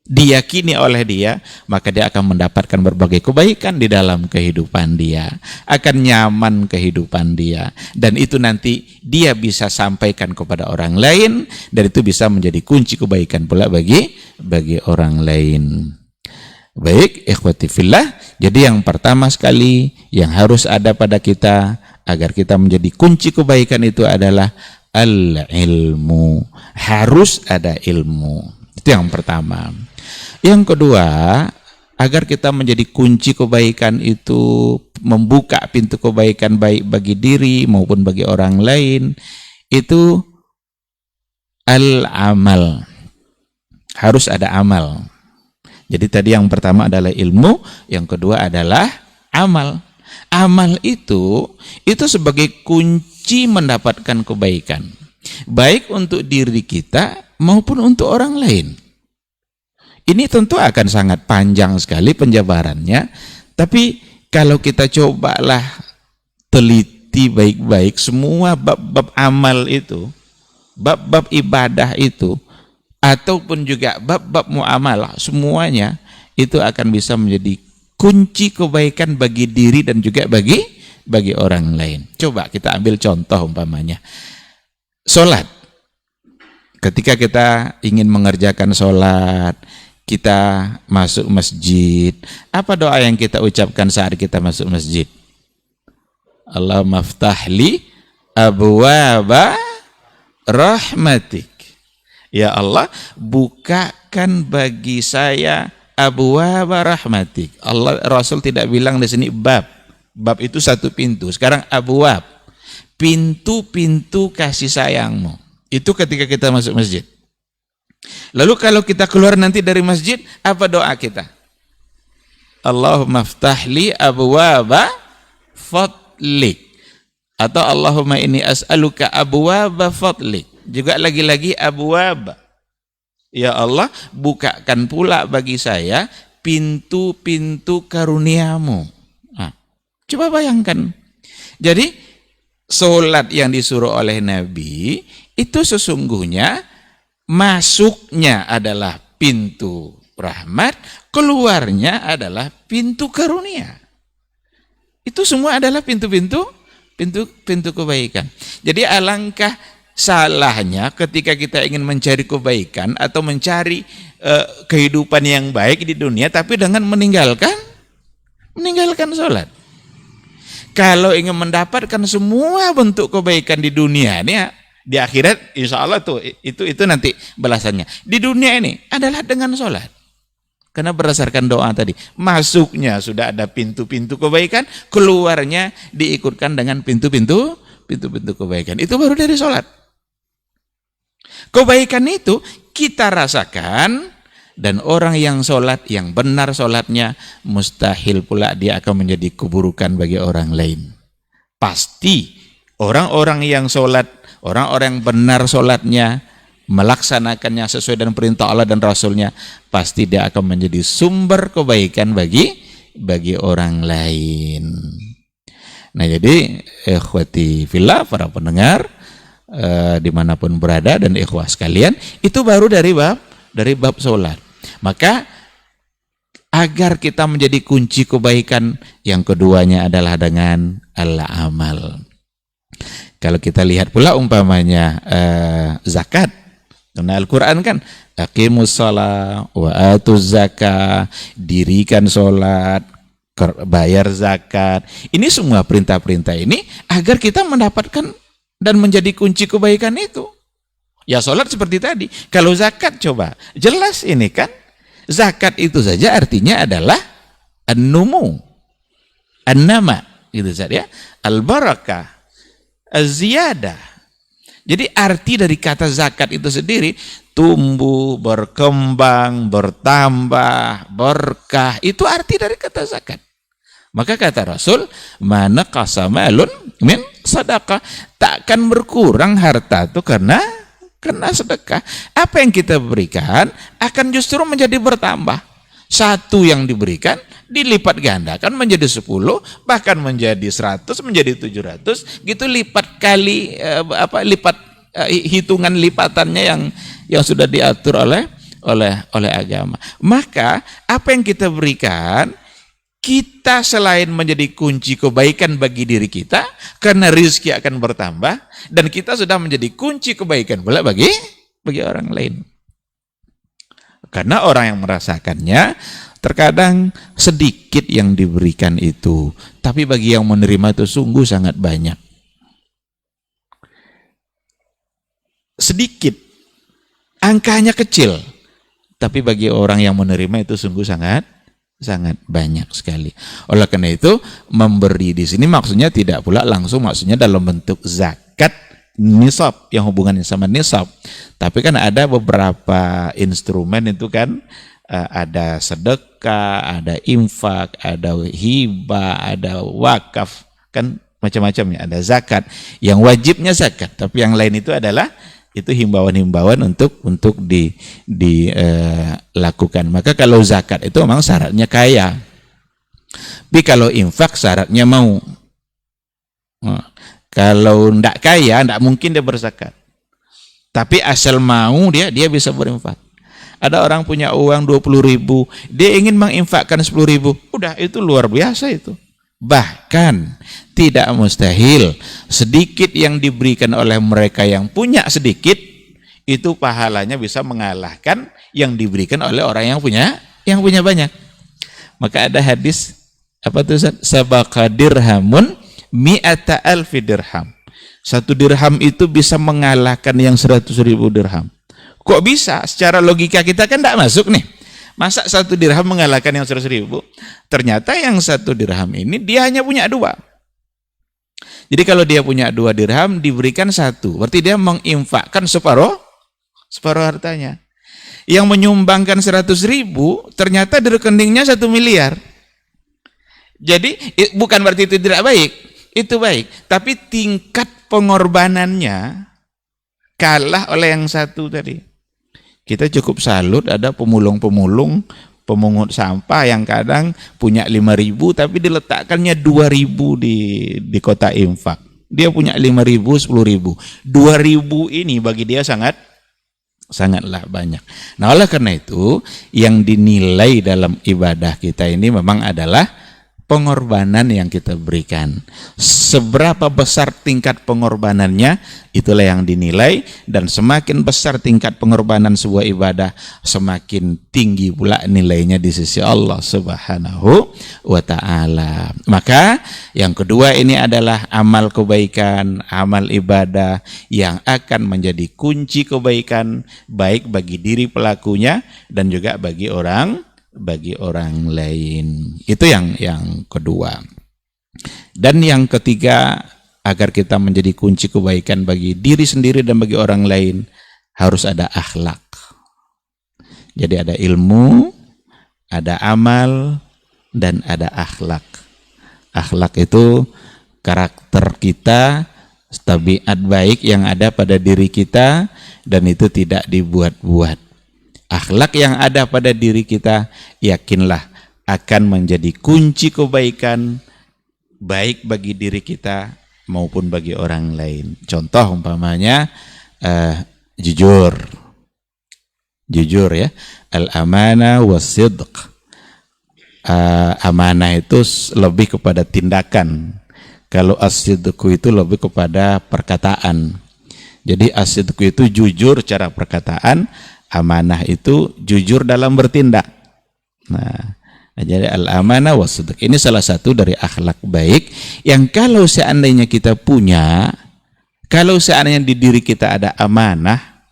diyakini oleh dia, maka dia akan mendapatkan berbagai kebaikan di dalam kehidupan dia, akan nyaman kehidupan dia, dan itu nanti dia bisa sampaikan kepada orang lain, dan itu bisa menjadi kunci kebaikan pula bagi orang lain. Baik, ikhwati fillah, jadi yang pertama sekali yang harus ada pada kita agar kita menjadi kunci kebaikan itu adalah al-ilmu. Harus ada ilmu. Itu yang pertama. Yang kedua, agar kita menjadi kunci kebaikan itu, membuka pintu kebaikan baik bagi diri maupun bagi orang lain, itu al-amal. Harus ada amal. Jadi tadi yang pertama adalah ilmu, yang kedua adalah amal. Amal itu sebagai kunci mendapatkan kebaikan, baik untuk diri kita maupun untuk orang lain. Ini tentu akan sangat panjang sekali penjabarannya, tapi kalau kita cobalah teliti baik-baik semua bab-bab amal itu, bab-bab ibadah itu, ataupun juga bab-bab muamalah, semuanya itu akan bisa menjadi kunci kebaikan bagi diri dan juga bagi orang lain. Coba kita ambil contoh umpamanya sholat. Ketika kita ingin mengerjakan sholat, kita masuk masjid, apa doa yang kita ucapkan saat kita masuk masjid? Allahumma ftahli abwaba rahmatik. Ya Allah, bukakan bagi saya abwaba rahmatik. Allah, Rasul tidak bilang di sini bab. Bab itu satu pintu. Sekarang abwab, pintu-pintu kasih sayangmu. Itu ketika kita masuk masjid. Lalu kalau kita keluar nanti dari masjid, apa doa kita? Allahumma ftahli abwaba fadlik. Atau Allahumma inni as'aluka abwaba fadlik. Juga lagi-lagi abwaba. Ya Allah, bukakan pula bagi saya pintu-pintu karuniamu. Nah, coba bayangkan. Jadi, sholat yang disuruh oleh Nabi, itu sesungguhnya masuknya adalah pintu rahmat, keluarnya adalah pintu karunia. Itu semua adalah pintu-pintu kebaikan. Jadi alangkah salahnya ketika kita ingin mencari kebaikan atau mencari kehidupan yang baik di dunia, tapi dengan meninggalkan sholat. Kalau ingin mendapatkan semua bentuk kebaikan di dunia ini, di akhirat insya Allah itu nanti balasannya. Di dunia ini adalah dengan sholat. Karena berdasarkan doa tadi, masuknya sudah ada pintu-pintu kebaikan, keluarnya diikutkan dengan pintu-pintu kebaikan. Itu baru dari sholat. Kebaikan itu kita rasakan, dan orang yang sholat, yang benar sholatnya, mustahil pula dia akan menjadi keburukan bagi orang lain. Pasti orang-orang yang sholat, orang-orang yang benar sholatnya, melaksanakannya sesuai dengan perintah Allah dan Rasulnya, pasti dia akan menjadi sumber kebaikan bagi orang lain. Nah, jadi ikhwati fillah, para pendengar dimanapun berada, dan ikhwah sekalian, itu baru dari bab sholat. Maka agar kita menjadi kunci kebaikan, yang keduanya adalah dengan al-amal. Kalau kita lihat pula umpamanya zakat, karena Al-Quran kan aqimus shalah wa atuz zakah, dirikan sholat, bayar zakat. Ini semua perintah-perintah ini agar kita mendapatkan dan menjadi kunci kebaikan itu. Ya sholat seperti tadi. Kalau zakat coba, jelas ini kan, zakat itu saja artinya adalah an-numu, an-nama, gitu saja, al-barakah, az-ziyadah. Jadi arti dari kata zakat itu sendiri, tumbuh, berkembang, bertambah, berkah, itu arti dari kata zakat. Maka kata Rasul, mana qasamalun min sadaqah, takkan berkurang harta itu karena sedekah. Apa yang kita berikan akan justru menjadi bertambah. Satu yang diberikan dilipat gandakan menjadi 10, bahkan menjadi 100, menjadi 700, gitu lipat kali hitungan lipatannya yang sudah diatur oleh agama. Maka apa yang kita berikan, kita selain menjadi kunci kebaikan bagi diri kita, karena rezeki akan bertambah, dan kita sudah menjadi kunci kebaikan pula bagi orang lain. Karena orang yang merasakannya, terkadang sedikit yang diberikan itu, tapi bagi yang menerima itu sungguh sangat banyak. Sedikit, angkanya kecil, tapi bagi orang yang menerima itu sungguh sangat banyak sekali. Oleh karena itu, memberi di sini maksudnya tidak pula langsung, maksudnya dalam bentuk zakat nisab yang hubungannya sama nisab. Tapi kan ada beberapa instrumen itu kan, ada sedekah, ada infak, ada hibah, ada wakaf, kan macam-macam ya. Ada zakat, yang wajibnya zakat, tapi yang lain itu adalah itu himbauan-himbauan untuk dilakukan. Maka kalau zakat itu memang syaratnya kaya. Tapi kalau infak syaratnya mau. Kalau tidak kaya, tidak mungkin dia berzakat. Tapi asal mau dia bisa berinfak. Ada orang punya uang 20.000, dia ingin menginfakkan 10.000, udah itu luar biasa itu. Bahkan tidak mustahil sedikit yang diberikan oleh mereka yang punya sedikit, itu pahalanya bisa mengalahkan yang diberikan oleh orang yang punya banyak. Maka ada hadis, apa tuh? Sabaqa dirhamun mi'ata alfi dirham. 1 dirham itu bisa mengalahkan yang 100.000 dirham. Kok bisa? Secara logika kita kan tidak masuk nih. Masa 1 dirham mengalahkan yang 100.000? Ternyata yang 1 dirham ini dia hanya punya 2. Jadi kalau dia punya 2 dirham, diberikan 1. Berarti dia menginfakkan separuh hartanya. Yang menyumbangkan 100.000, ternyata di rekeningnya 1 miliar. Jadi bukan berarti itu tidak baik. Itu baik, tapi tingkat pengorbanannya kalah oleh yang 1 tadi. Kita cukup salut, ada pemulung-pemulung, pemungut sampah yang kadang punya 5.000 tapi diletakkannya 2.000 di kota infak. Dia punya 5.000, 10.000. 2.000 ini bagi dia sangatlah banyak. Nah, oleh karena itu yang dinilai dalam ibadah kita ini memang adalah pengorbanan yang kita berikan. Seberapa besar tingkat pengorbanannya, itulah yang dinilai, dan semakin besar tingkat pengorbanan sebuah ibadah, semakin tinggi pula nilainya di sisi Allah Subhanahu wa ta'ala. Maka yang kedua ini adalah amal kebaikan, amal ibadah yang akan menjadi kunci kebaikan, baik bagi diri pelakunya dan juga bagi orang lain. Itu yang kedua. Dan yang ketiga, agar kita menjadi kunci kebaikan bagi diri sendiri dan bagi orang lain, harus ada akhlak. Jadi ada ilmu, ada amal, dan ada akhlak. Akhlak itu karakter kita tabiat baik yang ada pada diri kita dan itu tidak dibuat-buat. Akhlak yang ada pada diri kita, yakinlah akan menjadi kunci kebaikan baik bagi diri kita maupun bagi orang lain. Contoh umpamanya jujur ya, al-amanah was-sidq. Amanah itu lebih kepada tindakan, kalau as-sidqu itu lebih kepada perkataan. Jadi as-sidqu itu jujur cara perkataan, amanah itu jujur dalam bertindak. Nah, jadi al-amanah was-sidq ini salah satu dari akhlak baik yang kalau seandainya kita punya, kalau seandainya di diri kita ada amanah,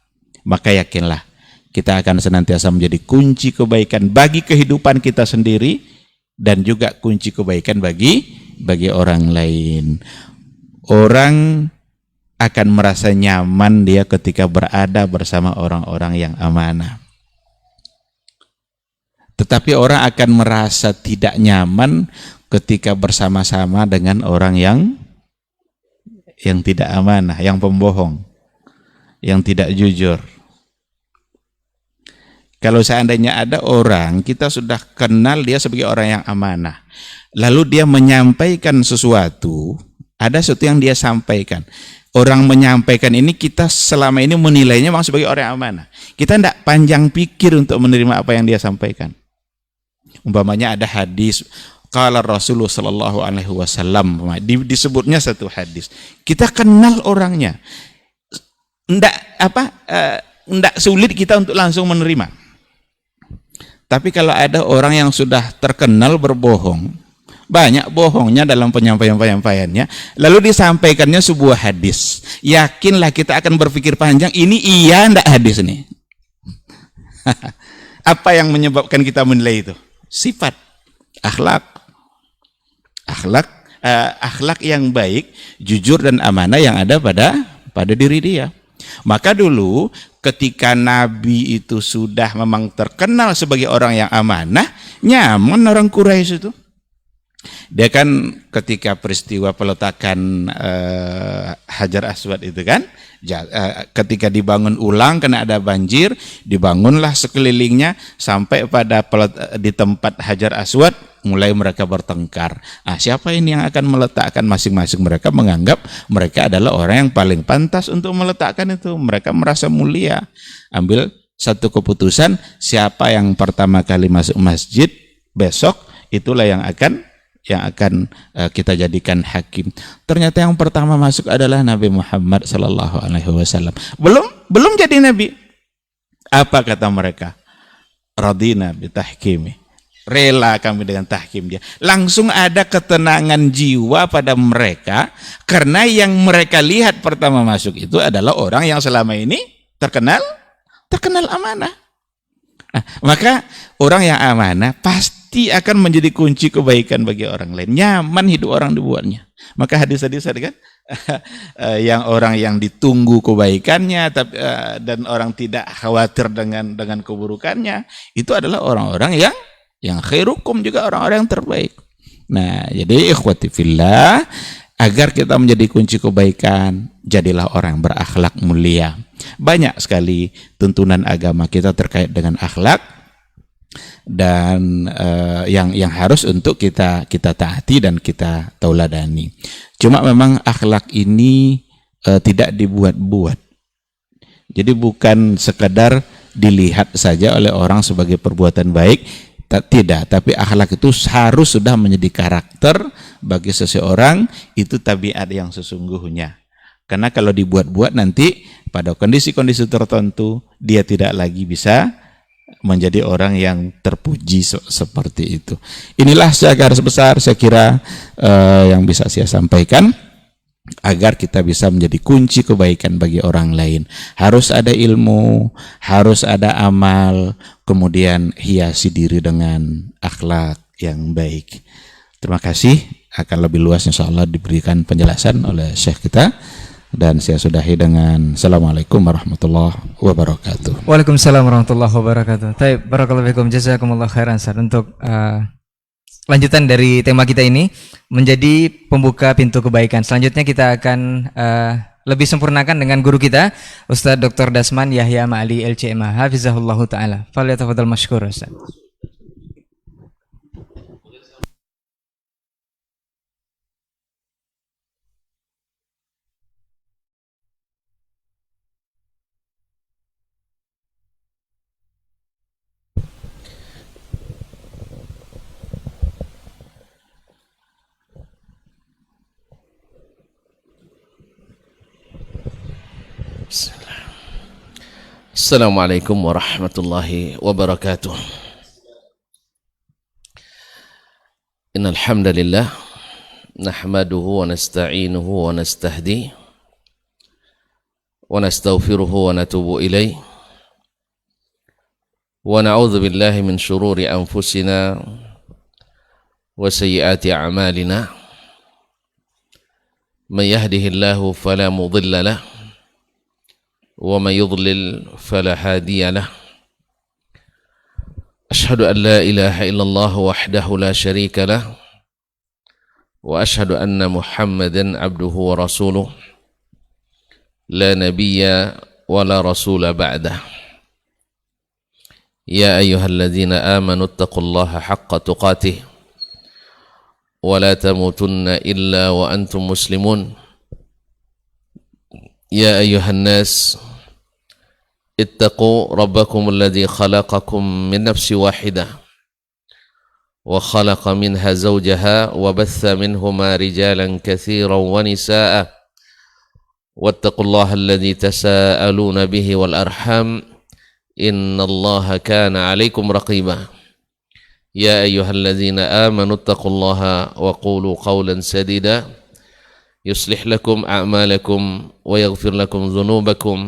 maka yakinlah kita akan senantiasa menjadi kunci kebaikan bagi kehidupan kita sendiri dan juga kunci kebaikan bagi orang lain. Orang akan merasa nyaman dia ketika berada bersama orang-orang yang amanah. Tetapi orang akan merasa tidak nyaman ketika bersama-sama dengan orang yang tidak amanah, yang pembohong, yang tidak jujur. Kalau seandainya ada orang, kita sudah kenal dia sebagai orang yang amanah, lalu dia menyampaikan sesuatu, ada sesuatu yang dia sampaikan. Orang menyampaikan ini kita selama ini menilainya memang sebagai orang yang amanah. Kita tidak panjang pikir untuk menerima apa yang dia sampaikan. Umpamanya ada hadis, qala Rasulullah sallallahu alaihi wasallam, disebutnya satu hadis. Kita kenal orangnya. Enggak sulit kita untuk langsung menerima. Tapi kalau ada orang yang sudah terkenal berbohong, banyak bohongnya dalam penyampaiannya, lalu disampaikannya sebuah hadis, yakinlah kita akan berpikir panjang, ini iya enggak hadis ini? Apa yang menyebabkan kita menilai itu? Sifat, akhlak yang baik, jujur dan amanah yang ada pada diri dia. Maka dulu ketika Nabi itu sudah memang terkenal sebagai orang yang amanah, nyaman orang Quraisy itu. Dia kan ketika peristiwa peletakan Hajar Aswad itu kan, ketika dibangun ulang karena ada banjir, dibangunlah sekelilingnya sampai pada di tempat Hajar Aswad, mulai mereka bertengkar. Siapa ini yang akan meletakkan? Masing-masing mereka menganggap mereka adalah orang yang paling pantas untuk meletakkan itu. Mereka merasa mulia. Ambil satu keputusan, siapa yang pertama kali masuk masjid besok, itulah yang akan kita jadikan hakim. Ternyata yang pertama masuk adalah Nabi Muhammad sallallahu alaihi wasallam. Belum jadi nabi. Apa kata mereka? Radina bi tahkimi. Rela kami dengan tahkim dia. Langsung ada ketenangan jiwa pada mereka karena yang mereka lihat pertama masuk itu adalah orang yang selama ini terkenal amanah. Maka orang yang amanah pasti akan menjadi kunci kebaikan bagi orang lain. Nyaman hidup orang dibuatnya. Maka hadis-hadis kan yang orang yang ditunggu kebaikannya dan orang tidak khawatir dengan keburukannya, itu adalah orang-orang yang khairukum, juga orang-orang yang terbaik. Nah, jadi ikhwati fillah, agar kita menjadi kunci kebaikan, jadilah orang yang berakhlak mulia. Banyak sekali tuntunan agama kita terkait dengan akhlak dan yang harus untuk kita taati dan kita tauladani. Cuma memang akhlak ini tidak dibuat-buat. Jadi bukan sekadar dilihat saja oleh orang sebagai perbuatan baik, tidak, tapi akhlak itu harus sudah menjadi karakter bagi seseorang, itu tabiat yang sesungguhnya. Karena kalau dibuat-buat nanti pada kondisi-kondisi tertentu dia tidak lagi bisa menjadi orang yang terpuji seperti itu. Inilah secara garis besar saya kira yang bisa saya sampaikan agar kita bisa menjadi kunci kebaikan bagi orang lain. Harus ada ilmu, harus ada amal, kemudian hiasi diri dengan akhlak yang baik. Terima kasih. Akan lebih luas insyaallah diberikan penjelasan oleh Syekh kita. Dan saya sudahi dengan Assalamualaikum warahmatullahi wabarakatuh. Waalaikumsalam warahmatullahi wabarakatuh. Baik, barakallahu fikum, jazakumullah khairan Ustaz untuk lanjutan dari tema kita ini menjadi pembuka pintu kebaikan. Selanjutnya kita akan lebih sempurnakan dengan guru kita Ustadz Dr. Dasman Yahya Ma'ali LCMA hafizahullahu taala. Falyatafadhal mashkur Ustaz. Assalamualaikum warahmatullahi wabarakatuh. Innal hamdalillah nahmaduhu wa nasta'inuhu wa nastahdi wa nastaghfiruhu wa natubu ilayh wa na'udzu billahi min shururi anfusina wa sayyiati a'malina. May yahdihillahu fala mudilla lahu ومن يضلل فلا هادي له. أشهد أن لا إله إلا الله وحده لا شريك له وأشهد أن محمدا عبده ورسوله لا نبي ولا رسول بعده. يا أيها الذين آمنوا اتقوا الله حق تقاته ولا تموتن إلا وأنتم مسلمون. يا أيها الناس اتقوا ربكم الذي خلقكم من نفس واحدة وخلق منها زوجها وبث منهما رجالا كثيرا ونساء واتقوا الله الذي تساءلون به والأرحام إن الله كان عليكم رقيبا. يا أيها الذين آمنوا اتقوا الله وقولوا قولا سديدا يصلح لكم أعمالكم ويغفر لكم ذنوبكم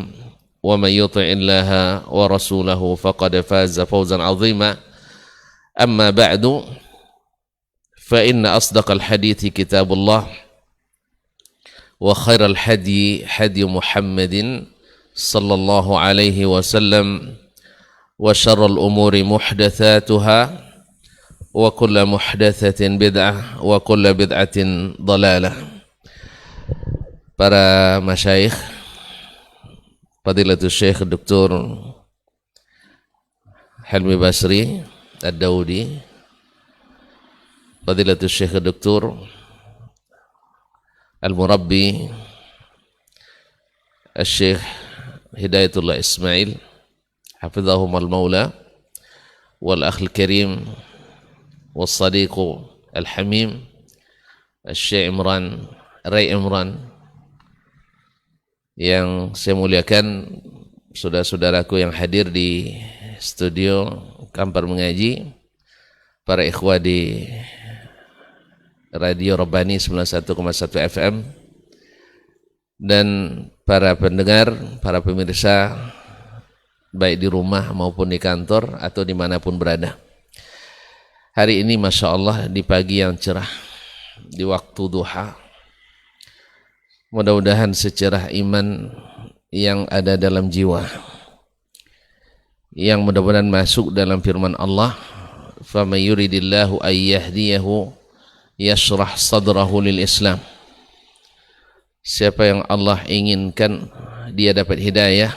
ومن يطع الله ورسوله فقد فاز فوزا عظيما. أما بعد فإن أصدق الحديث كتاب الله وخير الهدي هدي محمد صلى الله عليه وسلم وشر الأمور محدثاتها وكل محدثة بدعة وكل بدعة ضلالة. Para masyayikh, Fadilatul Syekh Dr. Helmi Basri Ad-Daudi, Fadilatul Syekh Dr. Al-Murabbi Al-Syekh Hidayatullah Ismail Hafizahum al-Mawla wal-Akh al-Karim wal-Sadiq al-Hamim Al-Syekh Imran Ray Imran. Yang saya muliakan saudara-saudaraku yang hadir di studio Kampar Mengaji, para ikhwah di Radio Rabbani 91,1 FM, dan para pendengar, para pemirsa baik di rumah maupun di kantor atau dimanapun berada. Hari ini Masya Allah di pagi yang cerah, di waktu duha, mudah-mudahan secerah iman yang ada dalam jiwa, yang mudah-mudahan masuk dalam firman Allah, فَمَنْ يُرِدِ اللَّهُ أَنْ يَهْدِيَهُ يَشْرَحْ صَدْرَهُ لِلْإِسْلَامِ. Siapa yang Allah inginkan dia dapat hidayah,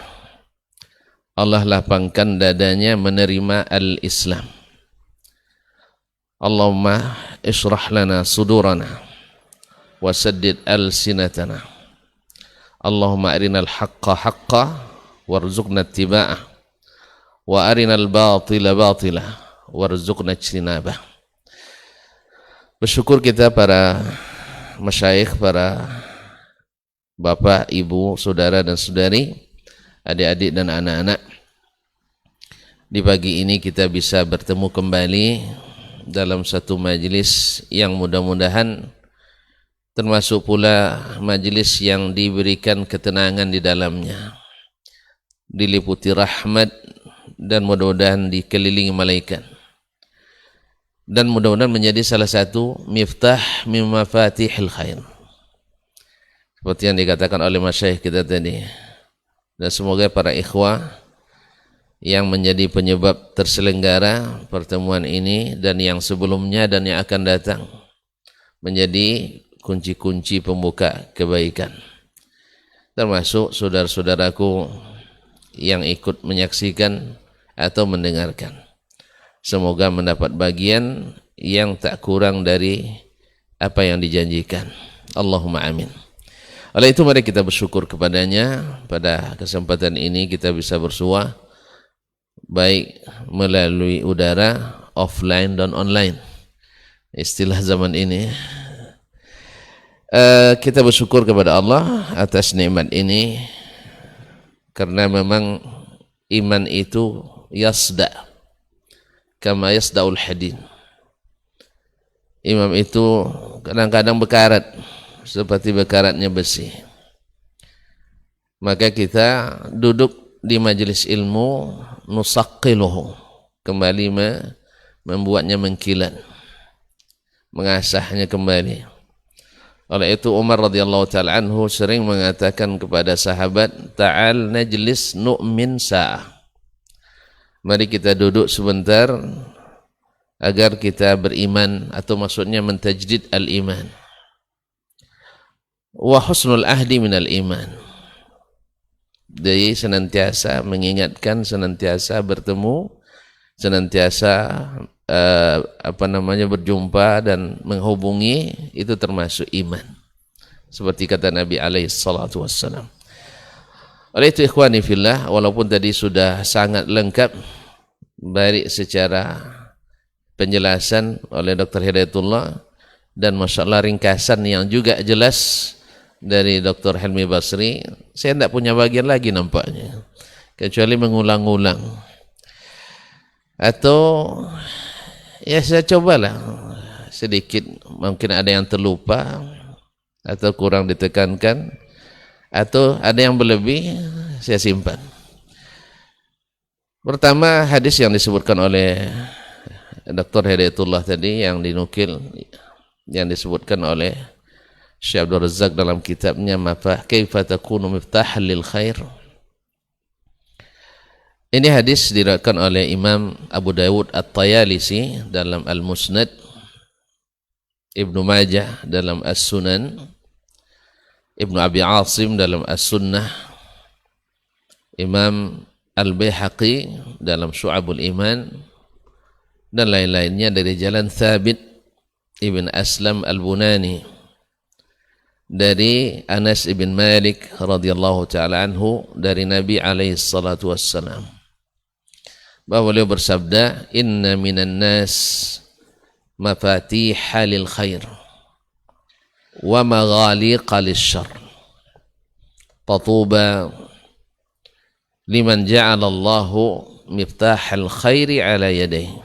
Allah lapangkan dadanya menerima al-Islam. Allahumma ishrah lana sudurana wasaddid alsinatana. Allahumma arinal haqqa haqqa warzuqna ittiba'ah wa arinal batila batila warzuqna ijtinabah. Bersyukur kita para masyayikh, para bapak, ibu, saudara dan saudari, adik-adik dan anak-anak, di pagi ini kita bisa bertemu kembali dalam satu majelis yang mudah-mudahan termasuk pula majelis yang diberikan ketenangan di dalamnya, diliputi rahmat, dan mudah-mudahan dikelilingi malaikat, dan mudah-mudahan menjadi salah satu miftah min mafatihil khair, seperti yang dikatakan oleh masyayikh kita tadi. Dan semoga para ikhwah yang menjadi penyebab terselenggara pertemuan ini dan yang sebelumnya dan yang akan datang, menjadi kunci-kunci pembuka kebaikan. Termasuk saudara-saudaraku yang ikut menyaksikan atau mendengarkan. Semoga mendapat bagian yang tak kurang dari apa yang dijanjikan. Allahumma amin. Oleh itu mari kita bersyukur kepadanya. Pada kesempatan ini kita bisa bersua baik melalui udara, offline dan online. Istilah zaman ini. Kita bersyukur kepada Allah atas nikmat ini, karena memang iman itu yasda kama yasdaul hadid. Iman itu kadang-kadang bekarat seperti bekaratnya besi. Maka kita duduk di majelis ilmu, nusaqqiluhu, kembali membuatnya mengkilat, mengasahnya kembali. Oleh itu Umar radhiyallahu ta'ala anhu sering mengatakan kepada sahabat, ta'al najlis nu'min sa'ah. Mari kita duduk sebentar agar kita beriman, atau maksudnya mentajdid al-iman. Wa husnul ahdi minal iman. Jadi senantiasa mengingatkan, senantiasa bertemu, senantiasa berjumpa dan menghubungi, itu termasuk iman. Seperti kata Nabi alaihi salatu wassalam. Oleh itu ikhwani fillah, walaupun tadi sudah sangat lengkap baik secara penjelasan oleh Dr. Hidayatullah dan masyaallah ringkasan yang juga jelas dari Dr. Helmi Basri, saya tidak punya bagian lagi nampaknya kecuali mengulang-ulang, atau ya saya cobalah sedikit, mungkin ada yang terlupa atau kurang ditekankan, atau ada yang berlebih, saya simpan. Pertama, hadis yang disebutkan oleh Dr. Hidayatullah tadi, yang dinukil, yang disebutkan oleh Syekh Abdul Razak dalam kitabnya Kaifa takunu miftahan lil khair. Ini hadis diriwayatkan oleh Imam Abu Dawud At-Tayalisi dalam Al-Musnad, Ibnu Majah dalam As-Sunan, Ibnu Abi Asim dalam As-Sunnah, Imam Al-Baihaqi dalam Syu'abul Iman, dan lain-lainnya dari jalan Thabit Ibn Aslam Al-Bunani dari Anas ibn Malik radhiyallahu ta'ala anhu dari Nabi alaihi salatu wassalam, bahwa beliau bersabda, inna minan nas mafatiha lil khair wa maghaliqa lisyarr tatuba liman ja'ala Allahu miftahal khairi ala yadayhi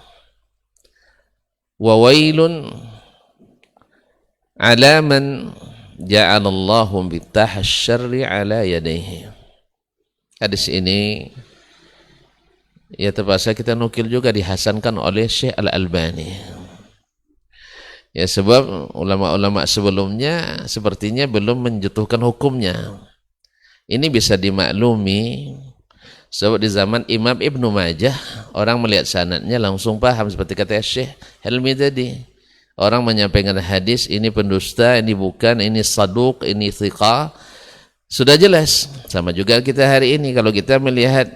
wa wailun ala man ja'alallahu miftahal syarri ala yadayhi. Hadis ini ya terpaksa kita nukil juga dihasankan oleh Syekh Al-Albani. Ya sebab ulama-ulama sebelumnya sepertinya belum menjatuhkan hukumnya. Ini bisa dimaklumi sebab di zaman Imam Ibnu Majah orang melihat sanadnya langsung paham, seperti kata Syekh Helmi tadi. Orang menyampaikan hadis, ini pendusta, ini bukan, ini saduq, ini thiqah, sudah jelas. Sama juga kita hari ini, kalau kita melihat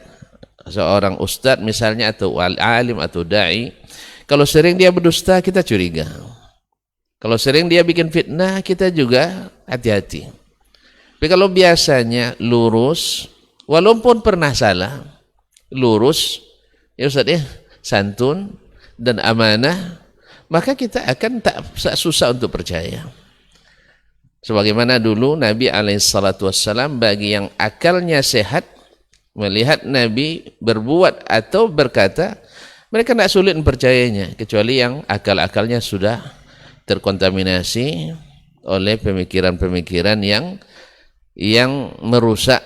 seorang ustadz misalnya, atau alim atau da'i, kalau sering dia berdusta kita curiga, kalau sering dia bikin fitnah kita juga hati-hati. Tapi kalau biasanya lurus, walaupun pernah salah, lurus ya Ustaz ya, santun dan amanah, maka kita akan tak susah untuk percaya. Sebagaimana dulu Nabi alaihissalam, bagi yang akalnya sehat, melihat Nabi berbuat atau berkata, mereka tidak sulit mempercayainya, kecuali yang akal-akalnya sudah terkontaminasi oleh pemikiran-pemikiran yang merusak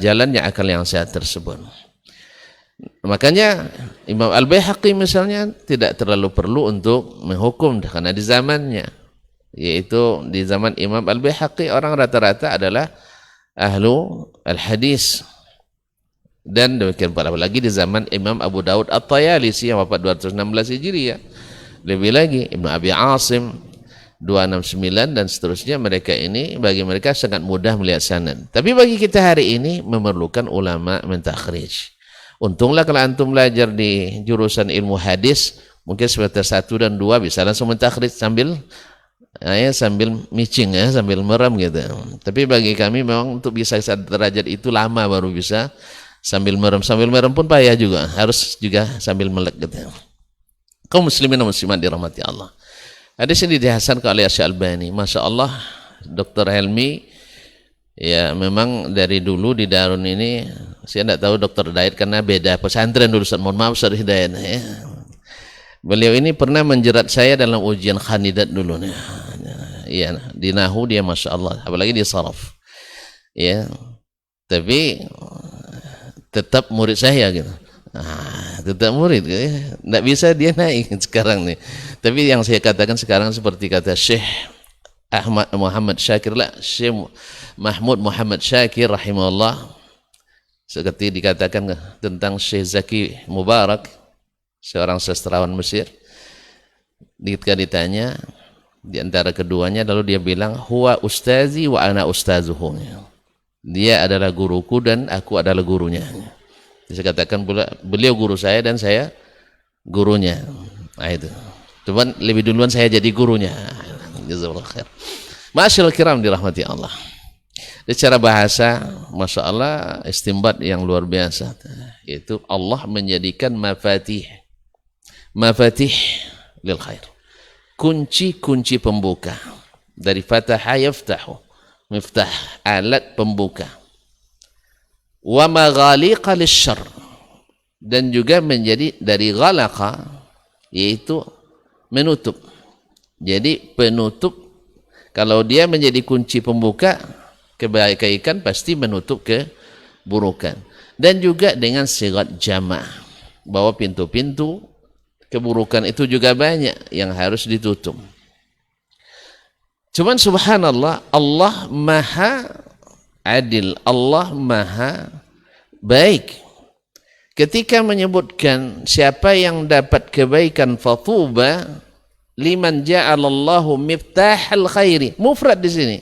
jalannya akal yang sehat tersebut. Makanya Imam Al-Baihaqi misalnya tidak terlalu perlu untuk menghukum karena di zamannya, yaitu di zaman Imam Al-Baihaqi orang rata-rata adalah ahlu al-hadis, Dan demikian pula lagi di zaman Imam Abu Daud At-Tayalisi yang wafat 216 Hijriah. Lebih lagi Ibnu Abi Asim 269 dan seterusnya. Mereka ini bagi mereka sangat mudah melihat sanad. Tapi bagi kita hari ini memerlukan ulama mentakhrij. Untunglah kalau antum belajar di jurusan ilmu hadis, mungkin semester 1 dan 2 bisa langsung mentakhrij sambil micing ya, sambil merem gitu. Tapi bagi kami memang untuk bisa derajat itu lama baru bisa sambil merem pun payah juga, harus juga sambil melek gitu. Kaum muslimin dan muslimat dirahmati Allah. Hadis ini dihasankan oleh Asy-Albani. Masya Allah, Dr. Helmi ya memang dari dulu di Darun ini saya tidak tahu Dr. Hidayat karena beda pesantren dulu. Mohon maaf Dr. Hidayat ya. Beliau ini pernah menjerat saya dalam ujian kandidat dulu nih. Ya, di Nahu dia Masya Allah, apalagi di Saraf. Ya, tapi tetap murid saya gitu. Tetap murid, tidak bisa dia naik sekarang nih. Tapi yang saya katakan sekarang seperti kata Syekh Ahmad Muhammad Syakir Syekh Mahmud Muhammad Syakir rahimahullah, seperti dikatakan tentang Syekh Zaki Mubarak, seorang sastrawan Mesir. Ketika ditanya di antara keduanya, lalu dia bilang huwa ustazi wa ana ustazuhu. Dia adalah guruku dan aku adalah gurunya. Saya katakan pula beliau guru saya dan saya gurunya. Nah itu. Cuman lebih duluan saya jadi gurunya. Jazakallahu khair. Ma'asyiral kiram dirahmati Allah. Secara bahasa, Masya Allah, istimbat yang luar biasa. Yaitu Allah menjadikan mafatih lil khair. Kunci-kunci pembuka. Dari fataha yaftahu. Miftah, alat pembuka. Wa maghaliqa lisyarr, dan juga menjadi dari ghalaqa, yaitu menutup. Jadi penutup, kalau dia menjadi kunci pembuka kebaikan pasti menutup keburukan. Dan juga dengan sigat jama', bahwa pintu-pintu keburukan itu juga banyak yang harus ditutup. Cuman subhanallah, Allah maha adil, Allah maha baik. Ketika menyebutkan siapa yang dapat kebaikan, fatuba liman ja'alallahu miftahal khairi, mufrad di sini.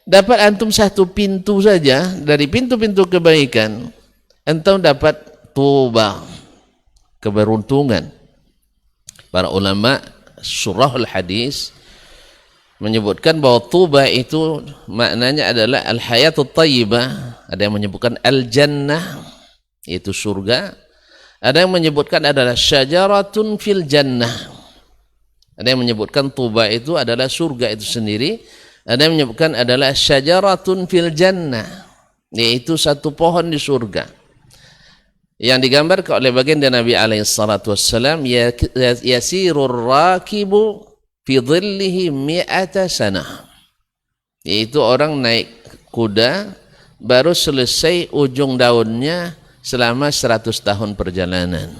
Dapat antum satu pintu saja dari pintu-pintu kebaikan, antum dapat tuba, keberuntungan. Para ulama surahul hadis menyebutkan bahwa tuba itu maknanya adalah al-hayatul thayyibah. Ada yang menyebutkan al-jannah, yaitu surga. Ada yang menyebutkan adalah syajaratun fil jannah. Ada yang menyebutkan tuba itu adalah surga itu sendiri. Ada yang menyebutkan adalah syajaratun fil jannah, yaitu satu pohon di surga. Yang digambarkan oleh baginda Nabi alaihi salatu wassalam, yasirur rakibu fi dhillihi mi'ata sanah, yaitu orang naik kuda baru selesai ujung daunnya selama 100 tahun perjalanan.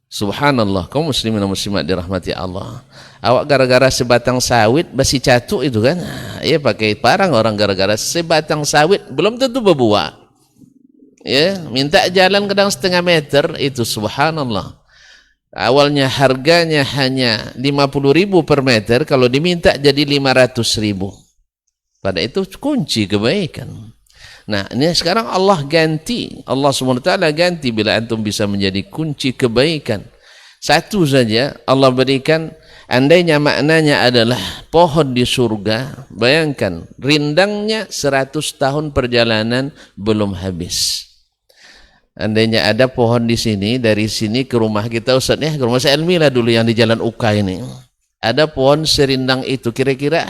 Subhanallah, kaum muslimin dan muslimat dirahmati Allah. Awak gara-gara sebatang sawit basi catu itu kan, ya pakai parang orang gara-gara sebatang sawit belum tentu berbuah. Ya, minta jalan kadang setengah meter itu subhanallah. Awalnya harganya hanya 50.000 per meter, kalau diminta jadi 500.000. Pada itu kunci kebaikan. Nah, ini sekarang Allah ganti, Allah SWT ganti bila antum bisa menjadi kunci kebaikan. Satu saja Allah berikan, andainya maknanya adalah pohon di surga, bayangkan rindangnya 100 tahun perjalanan belum habis. Andainya ada pohon di sini, dari sini ke rumah kita Ustaz ya, ke rumah saya Elmi lah dulu yang di Jalan Uka ini. Ada pohon serindang itu, kira-kira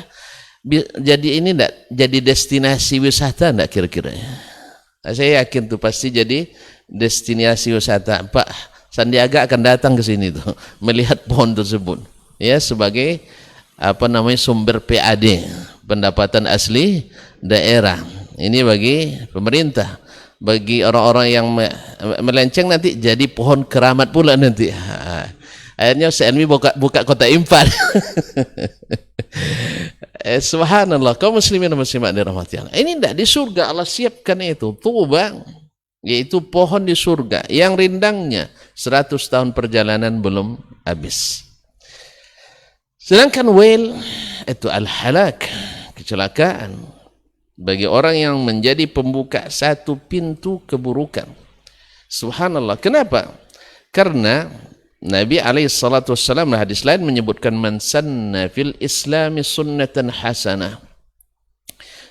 jadi ini enggak jadi destinasi wisata enggak kira-kira? Saya yakin tuh pasti jadi destinasi wisata. Pak Sandiaga akan datang ke sini tuh melihat pohon tersebut. Ya, sebagai apa namanya sumber PAD, pendapatan asli daerah. Ini bagi pemerintah. Bagi orang-orang yang melenceng nanti jadi pohon keramat pula nanti. Akhirnya Selmi buka kota infak. Subhanallah, kaum muslimin dan muslimat dirahmati Allah. Ini tidak di surga Allah siapkan itu tuba yaitu pohon di surga yang rindangnya 100 tahun perjalanan belum habis. Sedangkan wail itu al-halak, kecelakaan bagi orang yang menjadi pembuka satu pintu keburukan. Subhanallah. Kenapa? Karena Nabi SAW dalam hadis lain menyebutkan man sanna fil islami sunnatan hasanah.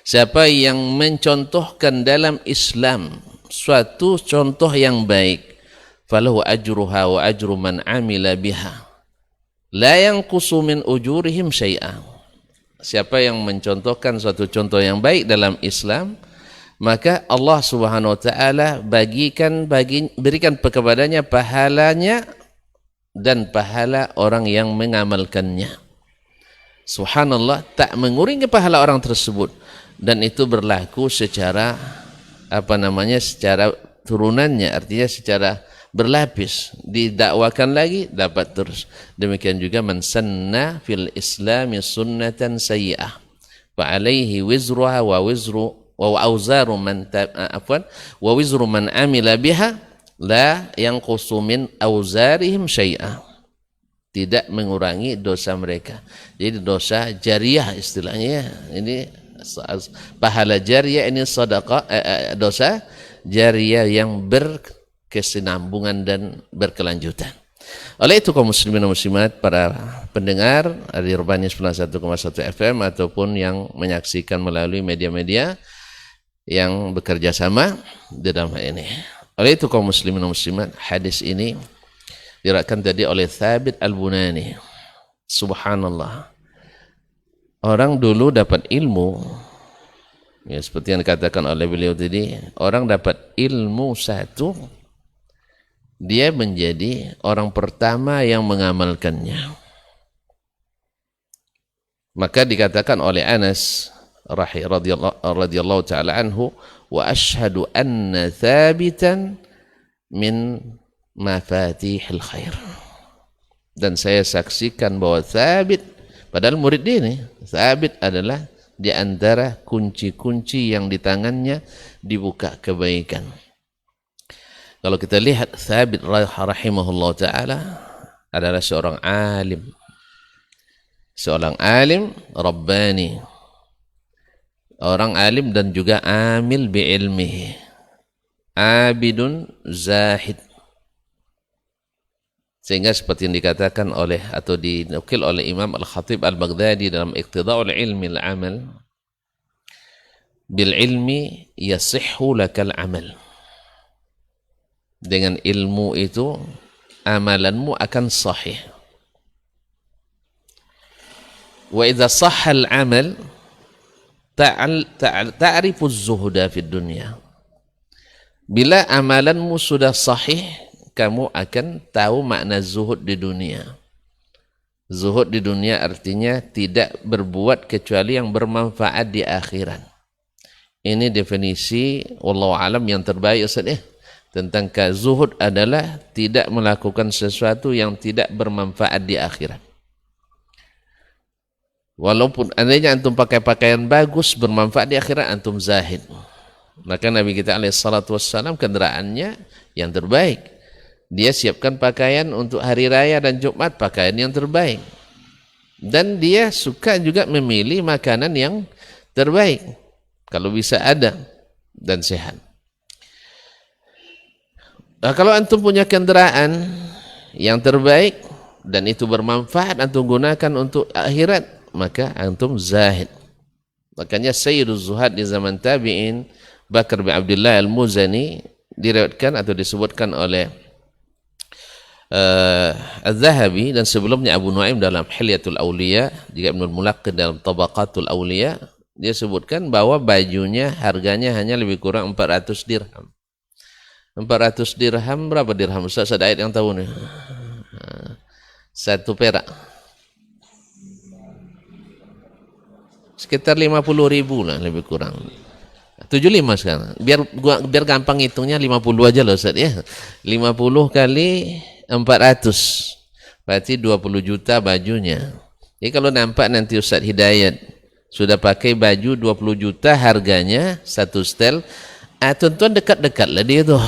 Siapa yang mencontohkan dalam Islam suatu contoh yang baik, falahu ajruha wa ajru man amila biha la yanqusu min ujurihim syai'a. Siapa yang mencontohkan suatu contoh yang baik dalam Islam, maka Allah Subhanahu wa taala berikan kepadanya pahalanya dan pahala orang yang mengamalkannya. Subhanallah, tak mengurangi pahala orang tersebut, dan itu berlaku secara secara turunannya, artinya secara berlapis, didakwakan lagi dapat terus. Demikian juga man sanna fil islami sunnatan sayyi'ah fa alaihi wizruha wa wizru wa auzaru man wa wizru man amila biha la yanqusu min auzarihim syai'a. Tidak mengurangi dosa mereka. Jadi dosa jariah istilahnya. Ini pahala jariah, ini sedekah, dosa jariah yang berkesinambungan dan berkelanjutan. Oleh itu kaum muslimin dan muslimat, para pendengar di Urbani 91,1 FM ataupun yang menyaksikan melalui media-media yang bekerja sama di dalam hal ini. Oleh itu kaum muslimin dan muslimat, hadis ini diriwayatkan tadi oleh Thabit Al-Bunani. Subhanallah. Orang dulu dapat ilmu, ya seperti yang dikatakan oleh beliau tadi, orang dapat ilmu satu, dia menjadi orang pertama yang mengamalkannya. Maka dikatakan oleh Anas radhiyallahu taala anhu, wa ashhadu anna Thabitan min mafatihil khair. Dan saya saksikan bahwa Thabit, padahal murid dia ini, Thabit adalah di antara kunci-kunci yang di tangannya dibuka kebaikan. Kalau kita lihat Thabit rahimahullah ta'ala adalah seorang alim. Seorang alim Rabbani. Orang alim dan juga amil bi'ilmihi. Abidun zahid. Sehingga seperti yang dikatakan oleh atau dinukil oleh Imam Al-Khatib Al-Baghdadi dalam Iqtida'ul Ilmi Al-Amal, bil ilmi yasihhu lakal amal. Dengan ilmu itu amalanmu akan sahih. Wa idza sahha al-amal ta'rifu az-zuhda fid dunya. Bila amalanmu sudah sahih, kamu akan tahu makna zuhud di dunia. Zuhud di dunia artinya tidak berbuat kecuali yang bermanfaat di akhirat. Ini definisi wallahu alam yang terbaik Ustaz tentang zuhud adalah tidak melakukan sesuatu yang tidak bermanfaat di akhirat. Walaupun andainya antum pakai pakaian bagus bermanfaat di akhirat, antum zahid. Maka Nabi kita alaihissalam kendaraannya yang terbaik. Dia siapkan pakaian untuk hari raya dan Jumat, pakaian yang terbaik. Dan dia suka juga memilih makanan yang terbaik. Kalau bisa ada dan sehat. Nah, kalau antum punya kendaraan yang terbaik dan itu bermanfaat, antum gunakan untuk akhirat, maka antum zahid. Makanya Sayyiduz Zuhad di zaman tabi'in, Bakar bin Abdullah Al-Muzani, diriwayatkan atau disebutkan oleh Az-Zahabi dan sebelumnya Abu Nuaim dalam Hilyatul Awliya, juga Ibnul Mulaqqin dalam Tabaqatul Awliya, dia sebutkan bahwa bajunya harganya hanya lebih kurang 400 dirham. 400 dirham berapa dirham? Ustaz ada ayat yang tahu nih. 1 perak. Sekitar 50.000 lah lebih kurang. 75 sekarang. Biar gampang hitungnya 50 aja loh Ustaz ya. 50 kali 400 berarti 20 juta bajunya. Jadi kalau nampak nanti Ustaz Hidayat sudah pakai baju 20 juta harganya satu setel, Tuan-tuan dekat-dekat lah dia tuh.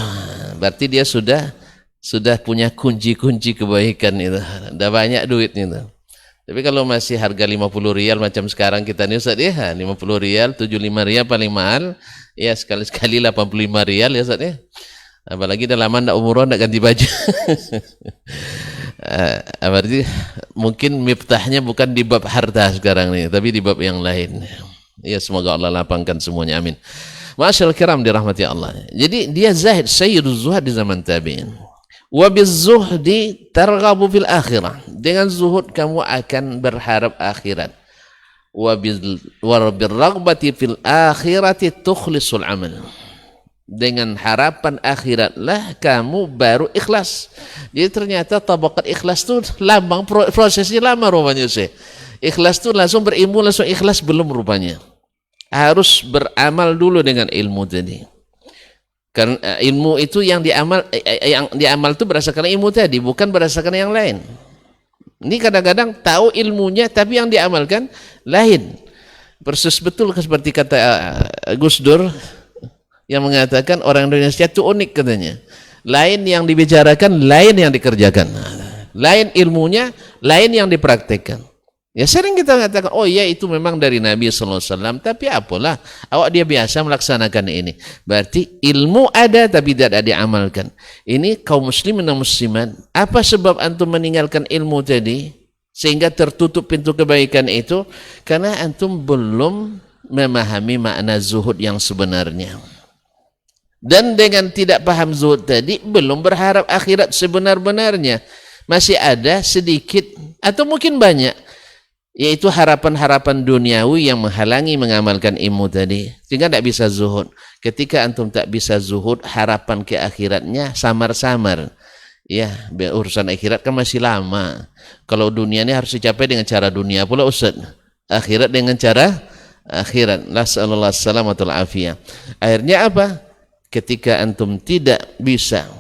Berarti dia sudah punya kunci-kunci kebaikan itu. Dah banyak duitnya tuh. Tapi kalau masih harga 50 rial macam sekarang kita nih Ustaz ya, 50 rial, 75 rial paling mahal, ya sekali-sekali 85 rial ya Ustaz ya. Apalagi dah lama ndak umroh, ndak ganti baju. Berarti mungkin miftahnya bukan di bab harta sekarang nih, tapi di bab yang lain. Ya semoga Allah lapangkan semuanya, amin. Masyaallah kiram dirahmati Allah. Jadi dia zahid, sayyiduz zuhad di zaman tabi'in. Wa bizzuhdi targhabu fil akhirah. Dengan zuhud kamu akan berharap akhirat. Wa birraghbati fil akhirati tukhlisul amal. Dengan harapan akhiratlah kamu baru ikhlas. Jadi ternyata tabakat ikhlas itu lama, prosesnya lama rupanya sih. Ikhlas itu langsung berilmu langsung ikhlas belum rupanya. Harus beramal dulu dengan ilmu tadi. Karena ilmu itu yang diamal itu berdasarkan ilmu tadi, bukan berdasarkan yang lain. Ini kadang-kadang tahu ilmunya tapi yang diamalkan lain. Persis betul seperti kata Gus Dur yang mengatakan orang Indonesia itu unik katanya. Lain yang dibicarakan, lain yang dikerjakan. Lain ilmunya, lain yang dipraktekkan. Ya sering kita mengatakan, oh ya itu memang dari Nabi SAW, tapi apalah, awak dia biasa melaksanakan ini. Berarti ilmu ada tapi tidak diamalkan. Ini kaum muslimin dan muslimat, apa sebab antum meninggalkan ilmu tadi, sehingga tertutup pintu kebaikan itu? Karena antum belum memahami makna zuhud yang sebenarnya. Dan dengan tidak paham zuhud tadi, belum berharap akhirat sebenar-benarnya. Masih ada sedikit, atau mungkin banyak, yaitu harapan-harapan duniawi yang menghalangi mengamalkan ilmu tadi, sehingga tidak bisa zuhud. Ketika antum tak bisa zuhud, harapan ke akhiratnya samar-samar. Ya, urusan akhirat kan masih lama. Kalau dunia ini harus dicapai dengan cara dunia pula Ustaz. Akhirat dengan cara akhirat. Nasallallahu salamatul afiyah. Akhirnya apa? Ketika antum tidak bisa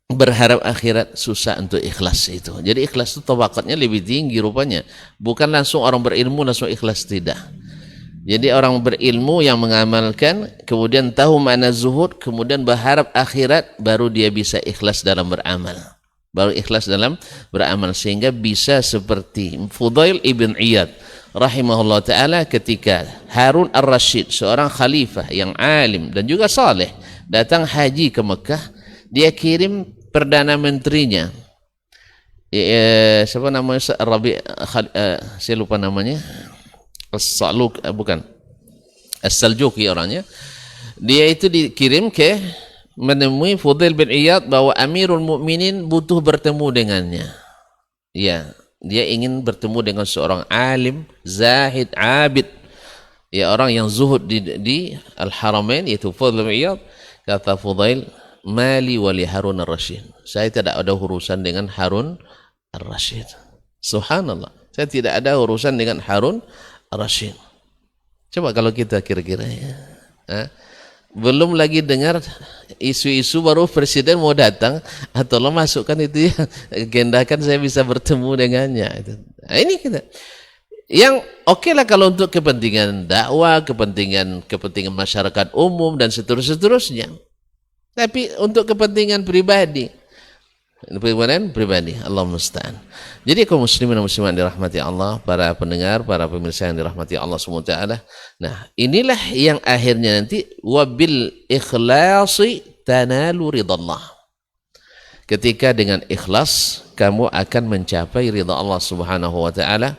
berharap akhirat, susah untuk ikhlas itu. Jadi ikhlas itu tawakatnya lebih tinggi rupanya. Bukan langsung orang berilmu langsung ikhlas, tidak. Jadi orang berilmu yang mengamalkan, kemudian tahu makna zuhud, kemudian berharap akhirat, baru dia bisa ikhlas dalam beramal. Baru ikhlas dalam beramal, sehingga bisa seperti Fudail ibn Iyad rahimahullah ta'ala ketika Harun ar-Rashid, seorang khalifah yang alim dan juga saleh, datang haji ke Mekah, dia kirim Perdana Menterinya, siapa namanya, saya lupa namanya, As-Saljuki orangnya. Dia itu dikirim ke menemui Fudail bin Iyad bahwa Amirul Mukminin butuh bertemu dengannya. Ya, dia ingin bertemu dengan seorang alim, zahid, abid. Ya, orang yang zuhud di Al-Haramain, yaitu Fudail bin Iyad. Kata Fudail, mali wali Harun ar-Rashid. Saya tidak ada urusan dengan Harun ar-Rashid. Subhanallah. Saya tidak ada urusan dengan Harun ar-Rashid. Coba kalau kita kira-kira ya. Belum lagi dengar isu-isu baru presiden mau datang, atau lo masukkan itu ya, agendakan saya bisa bertemu dengannya. Nah, ini kita. Yang oke lah kalau untuk kepentingan dakwah, kepentingan masyarakat umum dan seterusnya. Tapi untuk kepentingan pribadi, Allah musta'an. Jadi kaum muslimin dan muslimat dirahmati Allah, para pendengar, para pemirsa yang dirahmati Allah SWT. Nah, inilah yang akhirnya nanti wabil ikhlasi tanalu ridallah. Ketika dengan ikhlas kamu akan mencapai ridha Allah Subhanahu wa taala,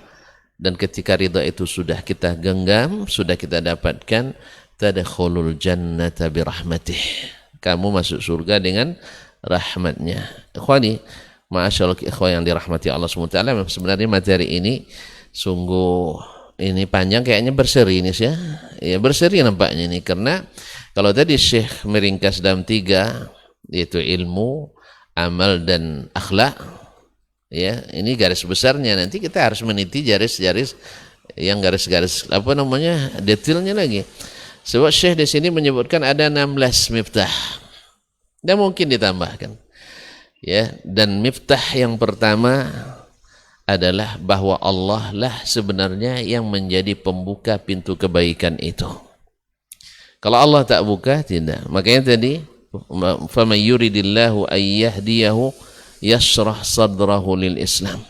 dan ketika ridha itu sudah kita genggam, sudah kita dapatkan, tadkhulul jannata birahmatih. Kamu masuk surga dengan rahmatnya. Ikhwani, ma'asyarul ikhwan yang dirahmati Allah SWT, sebenarnya materi ini sungguh ini panjang, kayaknya berseri ini ya. Ya berseri nampaknya ini, karena kalau tadi Syekh meringkas dalam 3, yaitu ilmu, amal dan akhlak. Ya, ini garis besarnya. Nanti kita harus meniti garis-garis yang garis-garis apa namanya, detailnya lagi. Sebab Syekh di sini menyebutkan ada 16 miftah. Dan mungkin ditambahkan. Ya, dan miftah yang pertama adalah bahwa Allah lah sebenarnya yang menjadi pembuka pintu kebaikan itu. Kalau Allah tak buka, tidak. Makanya tadi, faman yuridillahu ayyahdiyahu yashrah sadrahu lil Islam.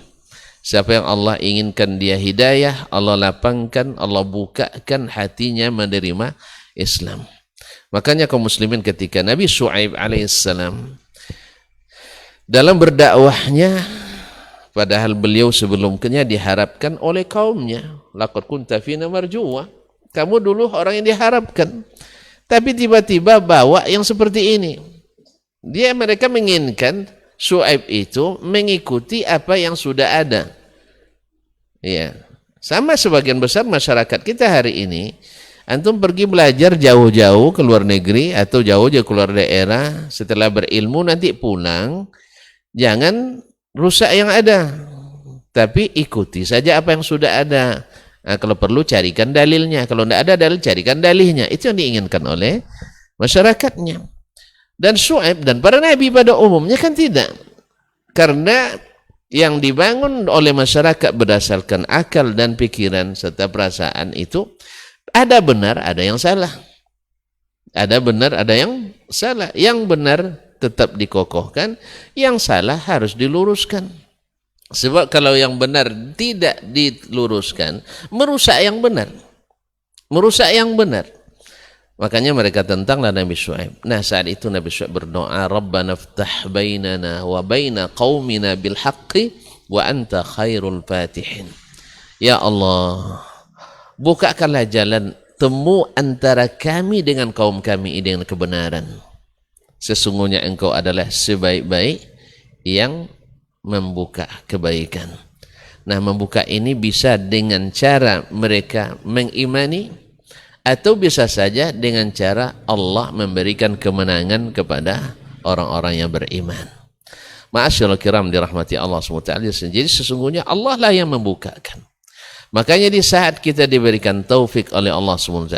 Siapa yang Allah inginkan dia hidayah, Allah lapangkan, Allah bukakan hatinya menerima Islam. Makanya kaum muslimin ketika Nabi Syuaib alaihissalam dalam berdakwahnya, padahal beliau sebelumnya diharapkan oleh kaumnya, laqad kunta fina marjuwa, kamu dulu orang yang diharapkan, tapi tiba-tiba bawa yang seperti ini. Mereka menginginkan Syuaib itu mengikuti apa yang sudah ada. Ya, sama sebagian besar masyarakat kita hari ini. Antum pergi belajar jauh-jauh ke luar negeri atau jauh-jauh keluar daerah, setelah berilmu nanti pulang, jangan rusak yang ada, tapi ikuti saja apa yang sudah ada. Nah, kalau perlu carikan dalilnya, kalau tidak ada dalil carikan dalihnya. Itu yang diinginkan oleh masyarakatnya. Dan Syuaib dan para nabi pada umumnya kan tidak. Karena yang dibangun oleh masyarakat berdasarkan akal dan pikiran serta perasaan itu ada benar, ada yang salah. Ada benar, ada yang salah. Yang benar tetap dikokohkan, yang salah harus diluruskan. Sebab kalau yang benar tidak diluruskan, merusak yang benar. Merusak yang benar. Makanya mereka tentanglah Nabi Syuaib. Nah, saat itu Nabi Syuaib berdoa, Rabbana ftah bainana wa baina qaumina bil haqqi wa anta khairul fatihin. Ya Allah, bukakanlah jalan temu antara kami dengan kaum kami dengan kebenaran. Sesungguhnya engkau adalah sebaik-baik yang membuka kebaikan. Nah, membuka ini bisa dengan cara mereka mengimani, atau bisa saja dengan cara Allah memberikan kemenangan kepada orang-orang yang beriman. Ma'asyiral kiram dirahmati Allah SWT. Jadi sesungguhnya Allah lah yang membukakan. Makanya di saat kita diberikan taufik oleh Allah SWT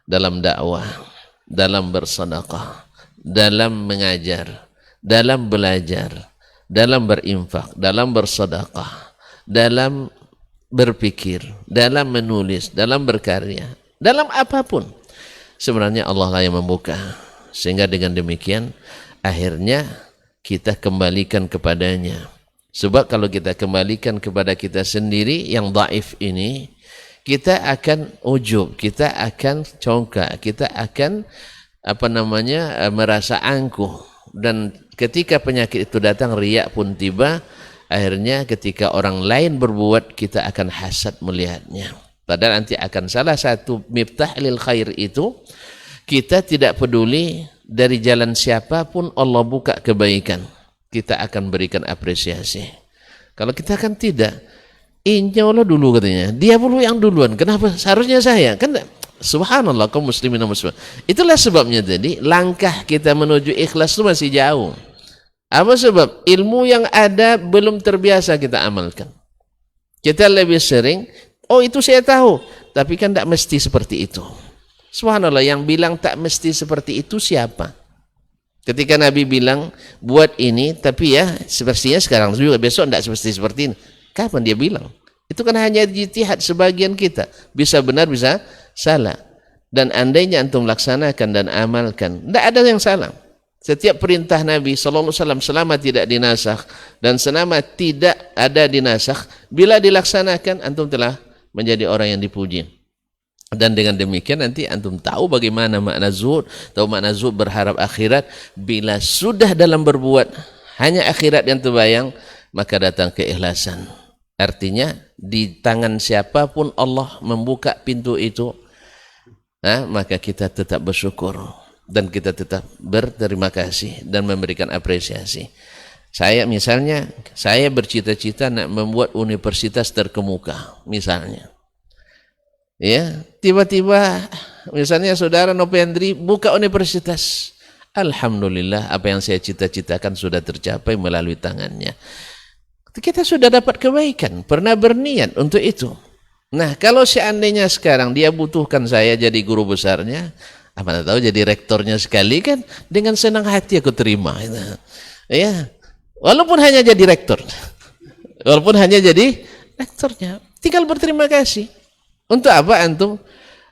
dalam dakwah, dalam bersedekah, dalam mengajar, dalam belajar, dalam berinfak, dalam bersedekah, dalam berpikir, dalam menulis, dalam berkarya, dalam apapun, sebenarnya Allah lah yang membuka. Sehingga dengan demikian akhirnya kita kembalikan kepadanya. Sebab kalau kita kembalikan kepada kita sendiri yang dhaif ini, kita akan ujub, kita akan congkak, kita akan merasa angkuh. Dan ketika penyakit itu datang, riak pun tiba. Akhirnya ketika orang lain berbuat, kita akan hasad melihatnya. Padahal nanti akan salah satu miftah lil khair itu, kita tidak peduli dari jalan siapapun Allah buka kebaikan, kita akan berikan apresiasi. Kalau kita kan tidak, insya Allah dulu katanya, dia dulu yang duluan, kenapa seharusnya saya? Kan subhanallah kaum muslimin dan muslimat. Itulah sebabnya tadi langkah kita menuju ikhlas itu masih jauh. Apa sebab? Ilmu yang ada belum terbiasa kita amalkan. Kita lebih sering, oh itu saya tahu, tapi kan tidak mesti seperti itu. Subhanallah, yang bilang tak mesti seperti itu siapa? Ketika Nabi bilang buat ini, tapi ya sepertinya sekarang juga, besok tidak semesti seperti ini. Kapan dia bilang? Itu kan hanya ijtihad sebagian kita. Bisa benar, bisa salah. Dan andainya antum laksanakan dan amalkan, tidak ada yang salah. Setiap perintah Nabi SAW selama tidak dinasakh dan selama tidak ada dinasakh, bila dilaksanakan antum telah menjadi orang yang dipuji. Dan dengan demikian nanti antum tahu bagaimana makna zuhud, tahu makna zuhud berharap akhirat. Bila sudah dalam berbuat hanya akhirat yang terbayang, maka datang keikhlasan. Artinya di tangan siapapun Allah membuka pintu itu, maka kita tetap bersyukur dan kita tetap berterima kasih dan memberikan apresiasi. Saya misalnya, saya bercita-cita nak membuat universitas terkemuka misalnya. Ya, tiba-tiba misalnya saudara Nopendri buka universitas. Alhamdulillah, apa yang saya cita-citakan sudah tercapai melalui tangannya. Kita sudah dapat kebaikan, pernah berniat untuk itu. Nah, kalau seandainya sekarang dia butuhkan saya jadi guru besarnya, apa tahu jadi rektornya sekali, kan dengan senang hati aku terima. Ya, walaupun hanya jadi rektor, walaupun hanya jadi rektornya, tinggal berterima kasih. Untuk apa antum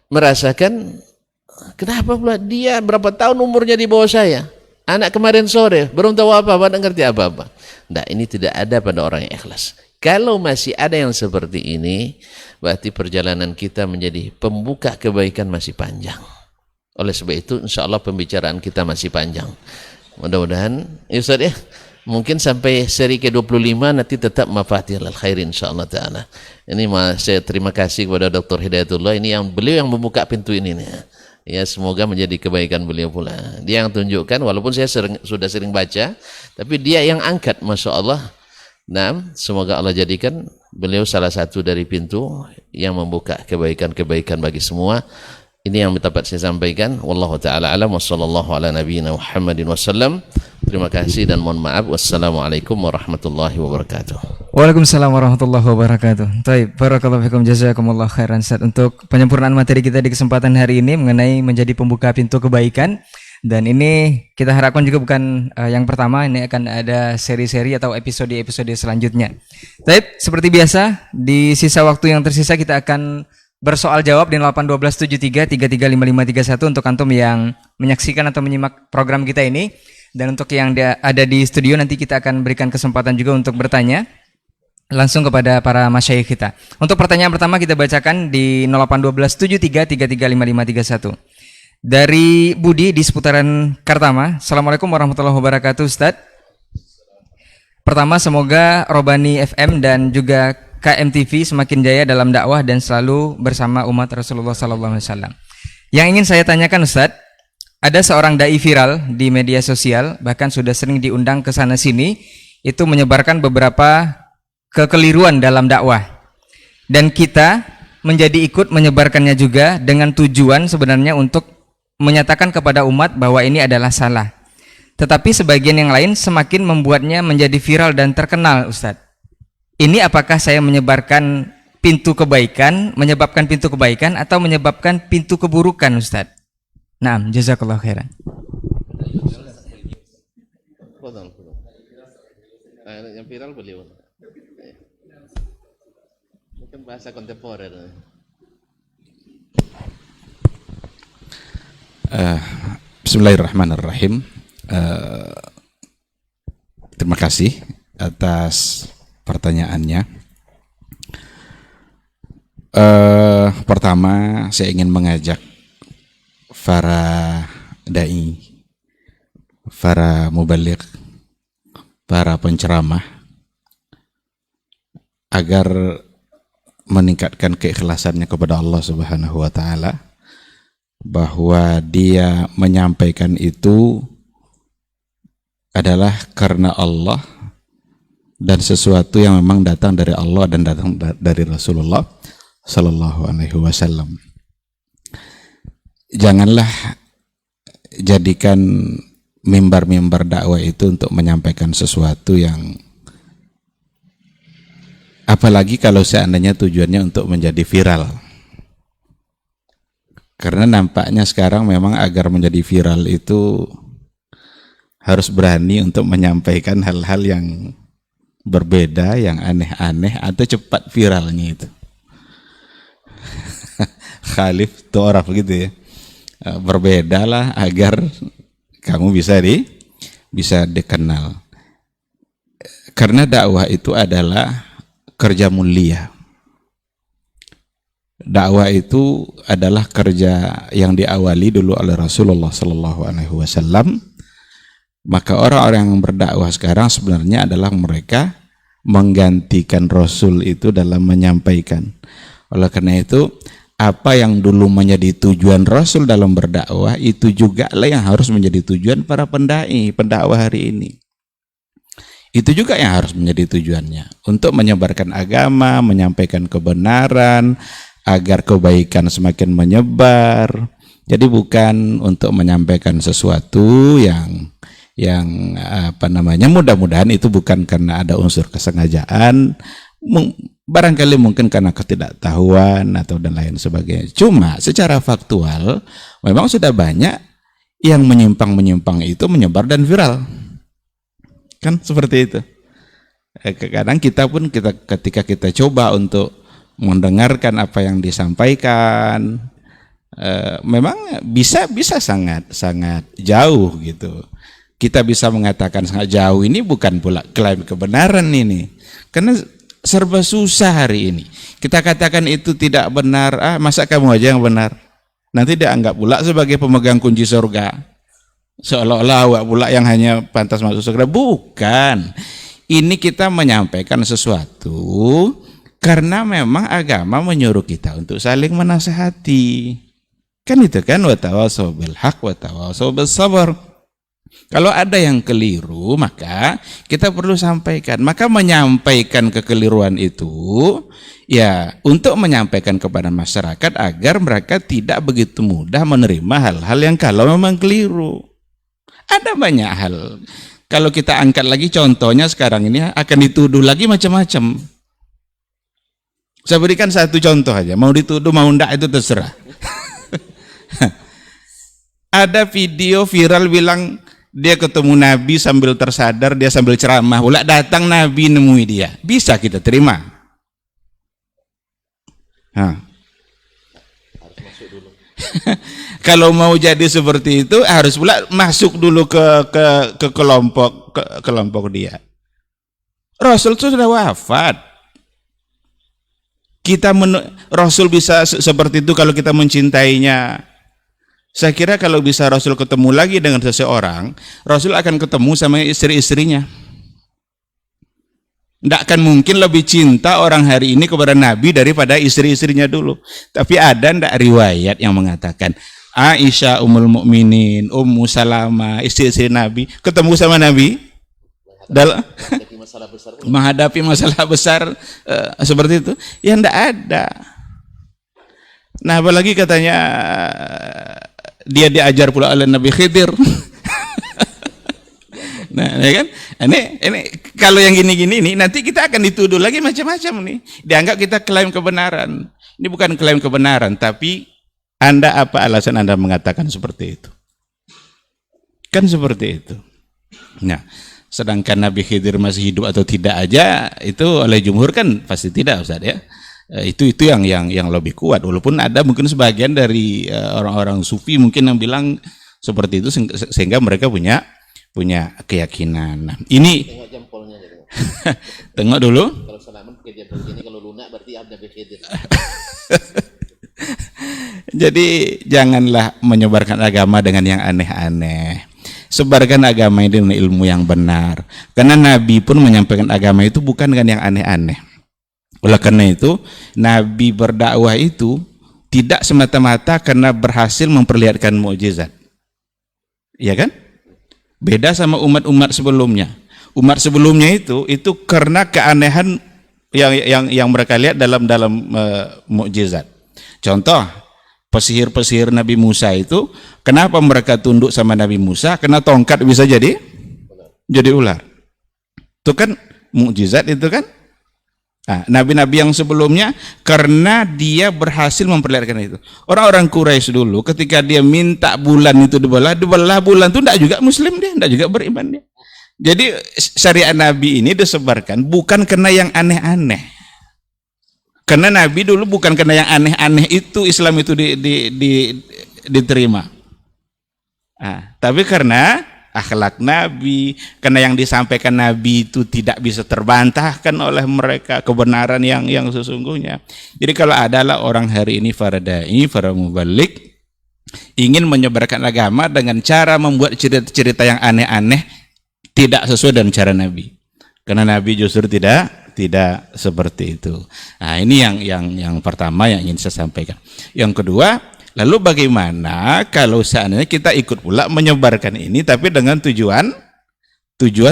merasakan Kenapa pula? Dia berapa tahun umurnya di bawah saya. Anak kemarin sore, belum tahu apa-apa, tidak ngerti apa-apa. Nah, ini tidak ada pada orang yang ikhlas. Kalau masih ada yang seperti ini, berarti perjalanan kita menjadi pembuka kebaikan masih panjang. Oleh sebab itu, insya Allah pembicaraan kita masih panjang. Mudah-mudahan, ya Ustaz ya, mungkin sampai seri ke-25 nanti tetap Mafatihul Khair insya Allah ta'ala. Ini saya terima kasih kepada Dr. Hidayatullah, ini yang beliau yang membuka pintu ini nih. Ya, semoga menjadi kebaikan beliau pula. Dia yang tunjukkan, walaupun saya sudah sering baca, tapi dia yang angkat, Masya Allah. Nah, semoga Allah jadikan beliau salah satu dari pintu yang membuka kebaikan-kebaikan bagi semua. Ini yang dapat saya sampaikan. Wallahu ta'ala alam wa sallallahu ala nabiyyina Muhammadin wasallam. Terima kasih dan mohon maaf. Wassalamualaikum warahmatullahi wabarakatuh. Waalaikumsalam warahmatullahi wabarakatuh. Baik, barakallahu fikum, jazakumullah khairan Ustaz untuk penyempurnaan materi kita di kesempatan hari ini mengenai menjadi pembuka pintu kebaikan. Dan ini kita harapkan juga bukan yang pertama, ini akan ada seri-seri atau episode-episode selanjutnya. Baik, seperti biasa di sisa waktu yang tersisa kita akan bersoal jawab di 81273335531 untuk antum yang menyaksikan atau menyimak program kita ini. Dan untuk yang ada di studio nanti kita akan berikan kesempatan juga untuk bertanya langsung kepada para masyayikh kita. Untuk pertanyaan pertama kita bacakan di 081273335531. Dari Budi di seputaran Kartama. Assalamualaikum warahmatullahi wabarakatuh Ustaz. Pertama, semoga Robani FM dan juga KMTV semakin jaya dalam dakwah dan selalu bersama umat Rasulullah SAW. Yang ingin saya tanyakan Ustaz, ada seorang dai viral di media sosial, bahkan sudah sering diundang ke sana sini, itu menyebarkan beberapa kekeliruan dalam dakwah. Dan kita menjadi ikut menyebarkannya juga dengan tujuan sebenarnya untuk menyatakan kepada umat bahwa ini adalah salah. Tetapi sebagian yang lain semakin membuatnya menjadi viral dan terkenal Ustaz. Ini apakah saya menyebarkan pintu kebaikan, menyebabkan pintu kebaikan atau menyebabkan pintu keburukan Ustaz? Naam, jazakallahu khairan. Yang viral beliau. Mungkin bahasa kontemporer. Bismillahirrahmanirrahim. Terima kasih atas pertanyaannya. Pertama, saya ingin mengajak para dai, para mubaligh, para penceramah agar meningkatkan keikhlasannya kepada Allah Subhanahu wa taala, bahwa dia menyampaikan itu adalah karena Allah dan sesuatu yang memang datang dari Allah dan datang dari Rasulullah Sallallahu Alaihi Wasallam. Janganlah jadikan mimbar-mimbar dakwah itu untuk menyampaikan sesuatu yang, apalagi kalau seandainya tujuannya untuk menjadi viral. Karena nampaknya sekarang memang agar menjadi viral itu harus berani untuk menyampaikan hal-hal yang berbeda, yang aneh-aneh, atau cepat viralnya itu. Khalif Toraf gitu ya. Berbedalah agar kamu bisa dikenal. Karena dakwah itu adalah kerja mulia. Dakwah itu adalah kerja yang diawali dulu oleh Rasulullah Sallallahu Alaihi Wasallam. Maka orang-orang yang berdakwah sekarang sebenarnya adalah mereka menggantikan Rasul itu dalam menyampaikan. Oleh karena itu, apa yang dulu menjadi tujuan Rasul dalam berdakwah itu juga lah yang harus menjadi tujuan para pendakwah hari ini. Itu juga yang harus menjadi tujuannya, untuk menyebarkan agama, menyampaikan kebenaran, agar kebaikan semakin menyebar. Jadi bukan untuk menyampaikan sesuatu yang mudah-mudahan itu bukan karena ada unsur kesengajaan, barangkali mungkin karena ketidaktahuan atau dan lain sebagainya. Cuma secara faktual memang sudah banyak yang menyimpang itu menyebar dan viral, kan seperti itu. Kadang kita pun ketika kita coba untuk mendengarkan apa yang disampaikan, memang bisa sangat jauh gitu. Kita bisa mengatakan sangat jauh ini bukan pula klaim kebenaran ini, karena serba susah hari ini. Kita katakan itu tidak benar, masa kamu aja yang benar? Nanti dianggap pula sebagai pemegang kunci surga, seolah-olah awak pula yang hanya pantas masuk surga. Bukan, ini kita menyampaikan sesuatu karena memang agama menyuruh kita untuk saling menasehati. Kan itu kan, wa tawassaw bil haq wa tawassaw bis sabr. Kalau ada yang keliru maka kita perlu sampaikan. Maka menyampaikan kekeliruan itu ya untuk menyampaikan kepada masyarakat agar mereka tidak begitu mudah menerima hal-hal yang kalau memang keliru. Ada banyak hal. Kalau kita angkat lagi contohnya sekarang ini akan dituduh lagi macam-macam. Saya berikan satu contoh aja, mau dituduh mau enggak itu terserah. Ada video viral bilang dia ketemu Nabi sambil tersadar, dia sambil ceramah, pula datang Nabi nemui dia. Bisa kita terima? Kalau mau jadi seperti itu harus pula masuk dulu ke kelompok dia. Rasul itu sudah wafat. Rasul bisa seperti itu kalau kita mencintainya. Saya kira kalau bisa Rasul ketemu lagi dengan seseorang, Rasul akan ketemu sama istri-istrinya. Tidak akan mungkin lebih cinta orang hari ini kepada Nabi daripada istri-istrinya dulu. Tapi ada ndak riwayat yang mengatakan Aisyah Ummul Mukminin, Ummu Salamah, istri-istri Nabi ketemu sama Nabi dalam menghadapi masalah besar seperti itu? Ya ndak ada. Nah, apalagi katanya dia diajar pula oleh Nabi Khidir. Nah, ya kan? Ini kalau yang gini-gini nih nanti kita akan dituduh lagi macam-macam nih. Dianggap kita klaim kebenaran. Ini bukan klaim kebenaran, tapi Anda apa alasan Anda mengatakan seperti itu? Kan seperti itu. Nah, sedangkan Nabi Khidir masih hidup atau tidak aja itu oleh jumhur kan pasti tidak, Ustaz ya. Itu yang lebih kuat, walaupun ada mungkin sebagian dari orang-orang sufi mungkin yang bilang seperti itu sehingga mereka punya keyakinan. Nah, ini tengok jempolnya gitu. Tengok dulu. Kalau Salaman pakai jempol ini, kalau lunak berarti ada Khidir. Jadi janganlah menyebarkan agama dengan yang aneh-aneh. Sebarkan agama ini dengan ilmu yang benar. Karena Nabi pun menyampaikan agama itu bukan dengan yang aneh-aneh. Oleh karena itu, Nabi berdakwah itu tidak semata-mata karena berhasil memperlihatkan mukjizat. Iya kan? Beda sama umat-umat sebelumnya. Umat sebelumnya itu karena keanehan yang mereka lihat dalam mukjizat. Contoh, pesihir-pesihir Nabi Musa itu, kenapa mereka tunduk sama Nabi Musa? Karena tongkat bisa jadi ular. Itu kan mukjizat itu kan? Nah, nabi-nabi yang sebelumnya karena dia berhasil memperlihatkan itu. Orang-orang Quraisy dulu ketika dia minta bulan itu dibelah bulan itu tidak juga muslim dia, tidak juga beriman dia. Jadi syariat Nabi ini disebarkan bukan karena yang aneh-aneh. Karena Nabi dulu bukan karena yang aneh-aneh itu Islam itu diterima. Tapi karena akhlak Nabi, karena yang disampaikan Nabi itu tidak bisa terbantahkan oleh mereka, kebenaran yang sesungguhnya. Jadi kalau adalah orang hari ini para dai, para mubalik ingin menyebarkan agama dengan cara membuat cerita-cerita yang aneh-aneh, tidak sesuai dengan cara Nabi. Karena Nabi justru tidak seperti itu. Nah, ini yang pertama yang ingin saya sampaikan. Yang kedua, lalu bagaimana kalau seandainya kita ikut pula menyebarkan ini tapi dengan tujuan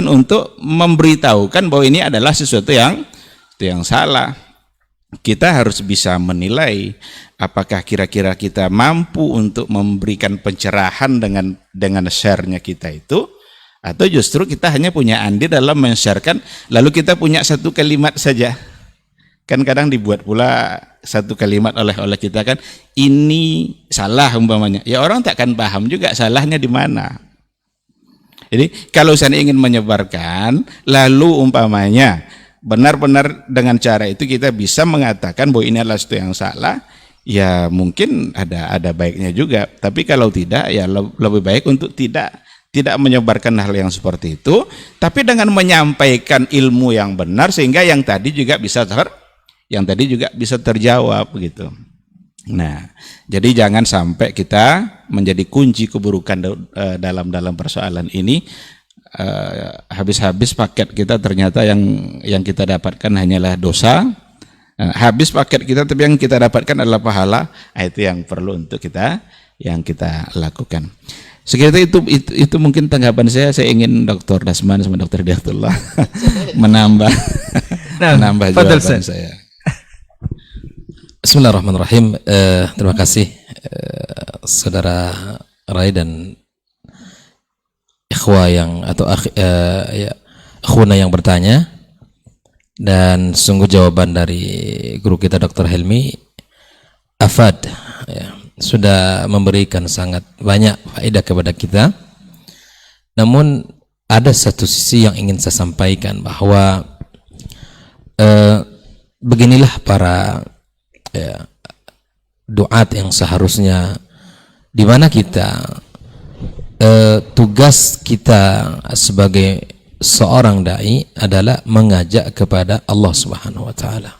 untuk memberitahukan bahwa ini adalah sesuatu yang salah. Kita harus bisa menilai apakah kira-kira kita mampu untuk memberikan pencerahan dengan share-nya kita itu, atau justru kita hanya punya andil dalam men-sharekan lalu kita punya satu kalimat saja. Kan kadang dibuat pula satu kalimat oleh kita kan, ini salah umpamanya. Ya orang tak akan paham juga salahnya di mana. Jadi kalau saya ingin menyebarkan, lalu umpamanya benar-benar dengan cara itu kita bisa mengatakan bahwa ini adalah sesuatu yang salah, ya mungkin ada baiknya juga. Tapi kalau tidak, ya lebih baik untuk tidak menyebarkan hal yang seperti itu, tapi dengan menyampaikan ilmu yang benar sehingga yang tadi juga bisa terjawab gitu. Nah, jadi jangan sampai kita menjadi kunci keburukan dalam persoalan ini. Habis-habis paket kita ternyata yang kita dapatkan hanyalah dosa. Habis paket kita tapi yang kita dapatkan adalah pahala. Itu yang perlu untuk kita lakukan. Sekitar itu mungkin tanggapan saya. Saya ingin Dr. Dasman sama Dr. Hidayatullah menambah jawaban saya. Bismillahirrahmanirrahim. Terima kasih saudara Rai dan ikhwah akhuna yang bertanya, dan sungguh jawaban dari guru kita Dr. Helmi Afad sudah memberikan sangat banyak faedah kepada kita. Namun ada satu sisi yang ingin saya sampaikan, bahwa beginilah para duat yang seharusnya, di mana kita tugas kita sebagai seorang dai adalah mengajak kepada Allah Subhanahu wa taala,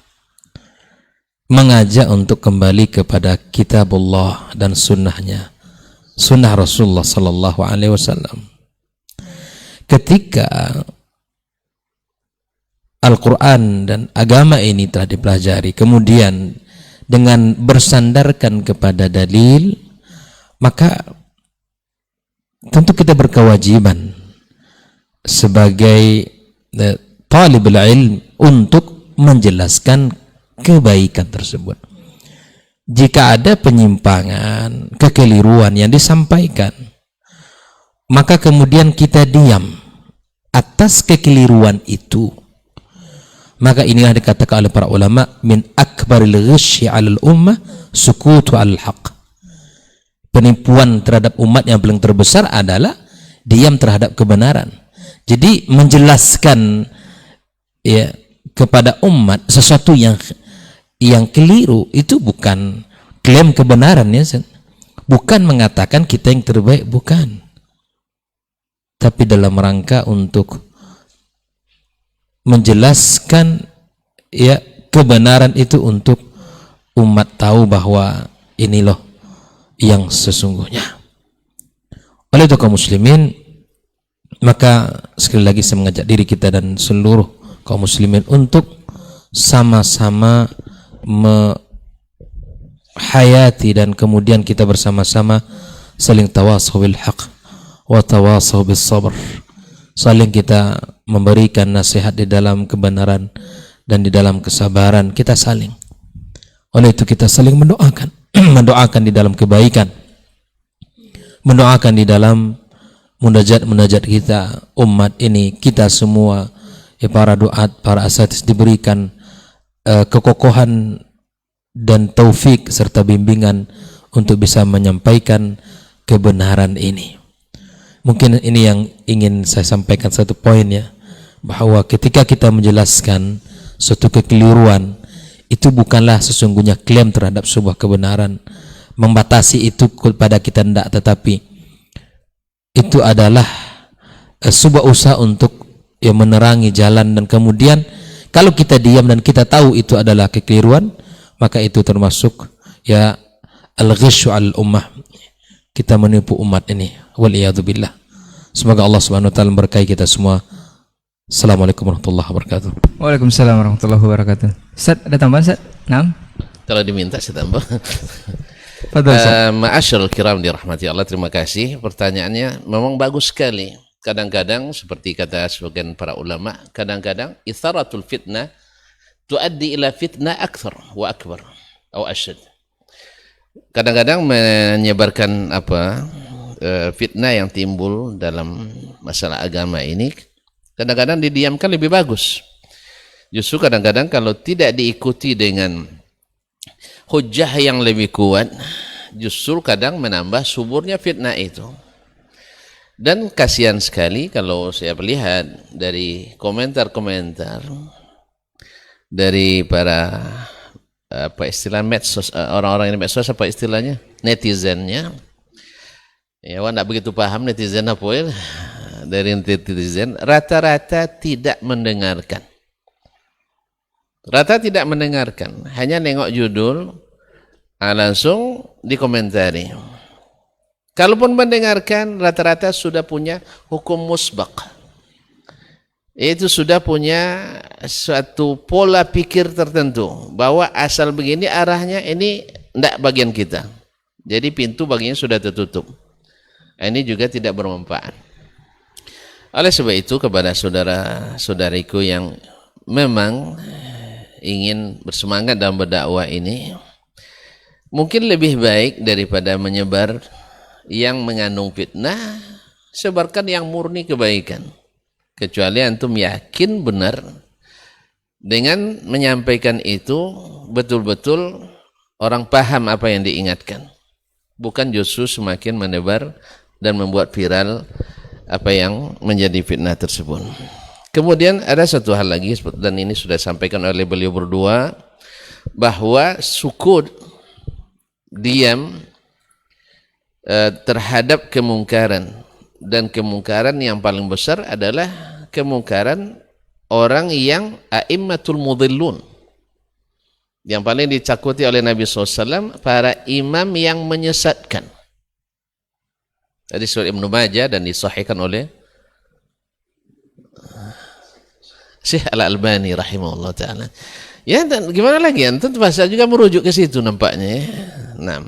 mengajak untuk kembali kepada kitabullah dan sunnahnya, sunnah Rasulullah sallallahu alaihi wasallam. Ketika Al-Quran dan agama ini telah dipelajari, kemudian dengan bersandarkan kepada dalil, maka tentu kita berkewajiban sebagai talibul ilm untuk menjelaskan kebaikan tersebut. Jika ada penyimpangan, kekeliruan yang disampaikan, maka kemudian kita diam atas kekeliruan itu, maka inilah dikatakan oleh para ulama, min akbaril ghishyi 'alal ummah sukutu 'alal haqq. Penipuan terhadap umat yang paling terbesar adalah diam terhadap kebenaran. Jadi menjelaskan kepada umat sesuatu yang keliru itu bukan klaim kebenaran, bukan mengatakan kita yang terbaik, bukan, tapi dalam rangka untuk menjelaskan kebenaran itu untuk umat tahu bahwa ini loh yang sesungguhnya. Oleh itu kaum muslimin, maka sekali lagi saya mengajak diri kita dan seluruh kaum muslimin untuk sama-sama hayati, dan kemudian kita bersama-sama saling tawasau bil haq wa tawasau bis sabr, saling kita memberikan nasihat di dalam kebenaran dan di dalam kesabaran, kita saling. Oleh itu kita saling mendoakan mendoakan di dalam kebaikan, mendoakan di dalam munajat kita, umat ini, kita semua para duat, para asatidz diberikan kekokohan dan taufik serta bimbingan untuk bisa menyampaikan kebenaran ini. Mungkin ini yang ingin saya sampaikan, satu poin bahwa ketika kita menjelaskan suatu kekeliruan, itu bukanlah sesungguhnya klaim terhadap sebuah kebenaran, membatasi itu kepada kita, tidak, tetapi itu adalah sebuah usaha untuk menerangi jalan. Dan kemudian kalau kita diam dan kita tahu itu adalah kekeliruan, maka itu termasuk al-ghishyu al-ummah, kita menipu umat ini, waliyadzubillah. Semoga Allah Subhanahu wa taala memberkahi kita semua. Assalamualaikum warahmatullahi wabarakatuh. Waalaikumsalam warahmatullahi wabarakatuh. Ustaz, ada tambahan Ustaz? Naam. Kalau diminta saya tambah. Fadhal. Ma'asyiral kiram dirahmati Allah, terima kasih. Pertanyaannya memang bagus sekali. Kadang-kadang seperti kata sebagian para ulama, kadang-kadang itharatul fitnah tuaddi ila fitnah akthar wa akbar atau asyad. Kadang-kadang menyebarkan fitnah yang timbul dalam masalah agama ini, kadang-kadang didiamkan lebih bagus. Justru kadang-kadang kalau tidak diikuti dengan hujah yang lebih kuat, justru kadang menambah suburnya fitnah itu. Dan kasihan sekali kalau saya melihat dari komentar-komentar dari para apa istilah medsos, orang-orang ini medsos apa istilahnya, netizennya ya, wah nggak begitu paham netizen apa ya, dari netizen rata-rata tidak mendengarkan, hanya nengok judul langsung dikomentari. Kalaupun mendengarkan, rata-rata sudah punya hukum musbaq, itu sudah punya suatu pola pikir tertentu bahwa asal begini arahnya, ini tidak bagian kita, jadi pintu baginya sudah tertutup. Ini juga tidak bermanfaat. Oleh sebab itu, kepada saudara-saudariku yang memang ingin bersemangat dalam berdakwah ini, mungkin lebih baik daripada menyebar yang mengandung fitnah, sebarkan yang murni kebaikan. Kecuali antum yakin benar dengan menyampaikan itu betul-betul orang paham apa yang diingatkan, bukan justru semakin menebar dan membuat viral apa yang menjadi fitnah tersebut. Kemudian ada satu hal lagi, dan ini sudah disampaikan oleh beliau berdua, bahwa sukut, diam terhadap kemungkaran, dan kemungkaran yang paling besar adalah kemungkaran orang yang a'immatul mudhillun, yang paling dicakuti oleh Nabi SAW, para imam yang menyesatkan. Tadi surah Ibnu Majah dan disahihkan oleh Syekh Al-Albani rahimahullah ta'ala. Ya, dan gimana lagi, antum terpaksa juga merujuk ke situ nampaknya ya. Nah,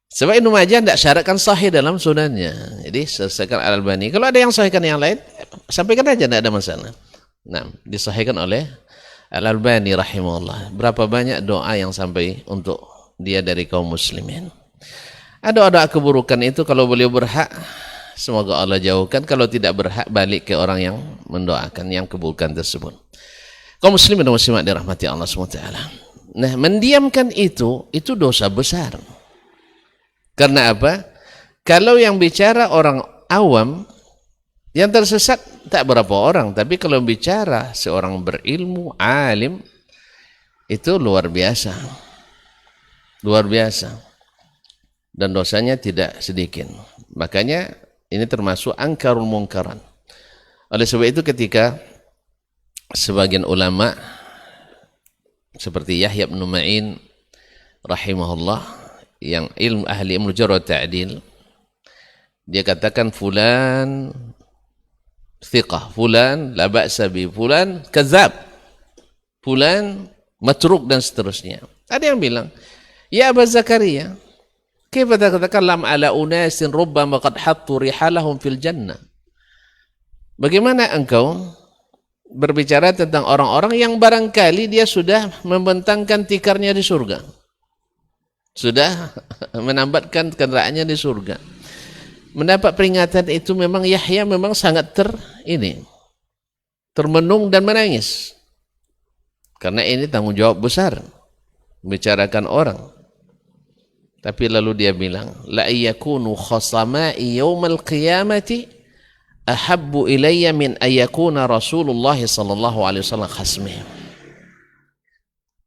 sebab Ibnu Majah tidak syaratkan sahih dalam sunannya, jadi selesaikan Al-Albani. Kalau ada yang sahihkan yang lain, sampaikan aja, tidak ada masalah. Nah, disahihkan oleh Al-Albani rahimahullah. Berapa banyak doa yang sampai untuk dia dari kaum muslimin. Doa-doa keburukan itu kalau beliau berhak, semoga Allah jauhkan. Kalau tidak berhak, balik ke orang yang mendoakan yang keburukan tersebut. Kaum muslimin dan muslimat dirahmati Allah SWT. Nah, mendiamkan itu dosa besar. Karena apa? Kalau yang bicara orang awam, yang tersesat tak berapa orang, tapi kalau bicara seorang berilmu, alim, itu luar biasa. Luar biasa. Dan dosanya tidak sedikit. Makanya ini termasuk angkarul mungkaran. Oleh sebab itu, ketika sebagian ulama seperti Yahya bin Ma'in rahimahullah, yang ahli ilmu jarh wa ta'dil, dia katakan fulan thiqah, fulan la ba'sa bi, fulan kadzab, fulan matruk, dan seterusnya. Ada yang bilang, ya Abu Zakaria, kaifa tatakalam ala unasin rubbama qad hattu rihalahum fil jannah? Bagaimana engkau berbicara tentang orang-orang yang barangkali dia sudah membentangkan tikarnya di surga, sudah menambatkan kendaraannya di surga. Mendapat peringatan itu memang Yahya memang sangat termenung dan menangis, karena ini tanggung jawab besar membicarakan orang. Tapi lalu dia bilang, la yakunu khasama'i yaumal qiyamati ahabbu ilayya min ayakuna Rasulullah sallallahu alaihi wasallam khasmi.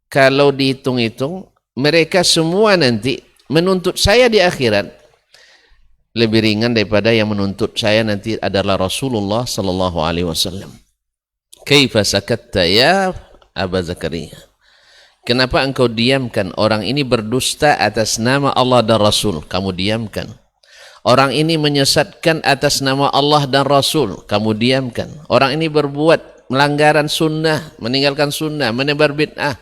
Kalau dihitung-hitung, mereka semua nanti menuntut saya di akhirat lebih ringan daripada yang menuntut saya nanti adalah Rasulullah sallallahu alaihi wasallam. Kaifa sakatta ya Abu Zakaria? Kenapa engkau diamkan? Orang ini berdusta atas nama Allah dan Rasul, kamu diamkan. Orang ini menyesatkan atas nama Allah dan Rasul, kamu diamkan. Orang ini berbuat melanggaran sunnah, meninggalkan sunnah, menebar bid'ah,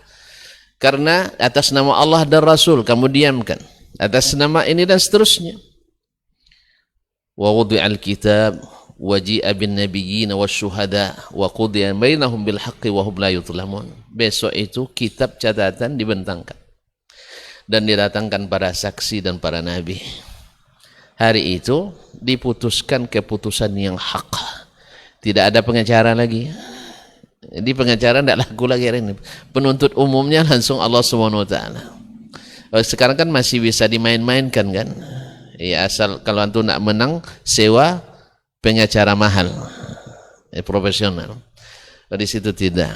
karena atas nama Allah dan Rasul, kamu diamkan. Atas nama ini dan seterusnya. Wa wudi'al kitab wa ji'a bin nabiyyin wasyuhada wa qudiya bainahum bil haqqi wa hum la yuzlamun. Besok itu kitab catatan dibentangkan dan didatangkan para saksi dan para nabi. Hari itu diputuskan keputusan yang hak. Tidak ada pengacara lagi. Jadi pengacara tidak laku lagi hari ini. Penuntut umumnya langsung Allah Subhanahu wa taala. Sekarang kan masih bisa dimain-mainkan kan? Ya, asal kalau antum nak menang sewa pengacara mahal, profesional. Di situ tidak.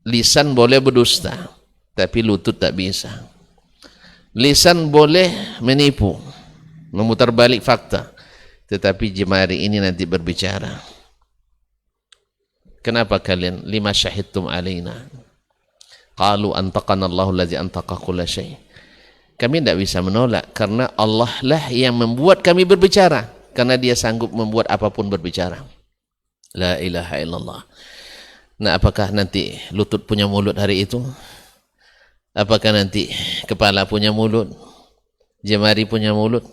lisan boleh berdusta, tapi lutut tak bisa. Lisan boleh menipu, memutarbalik fakta, tetapi jemari ini nanti berbicara. Kenapa kalian lima syahidtum alaina? Qalu antaqana Allahu allazi antaqa kulla syai'. Kami tidak bisa menolak karena Allah lah yang membuat kami berbicara, karena dia sanggup membuat apapun berbicara. La ilaha illallah. Nah, apakah nanti lutut punya mulut hari itu? Apakah nanti kepala punya mulut? Jemari punya mulut?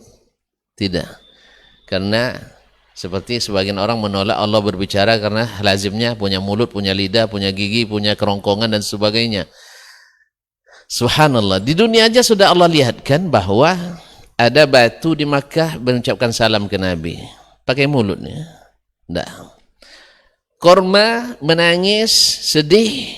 Tidak. Karena seperti sebagian orang menolak Allah berbicara karena lazimnya punya mulut, punya lidah, punya gigi, punya kerongkongan dan sebagainya. Subhanallah, di dunia aja sudah Allah lihatkan bahwa ada batu di Makkah mengucapkan salam ke Nabi. Pakai mulutnya. Tidak. Korma menangis, sedih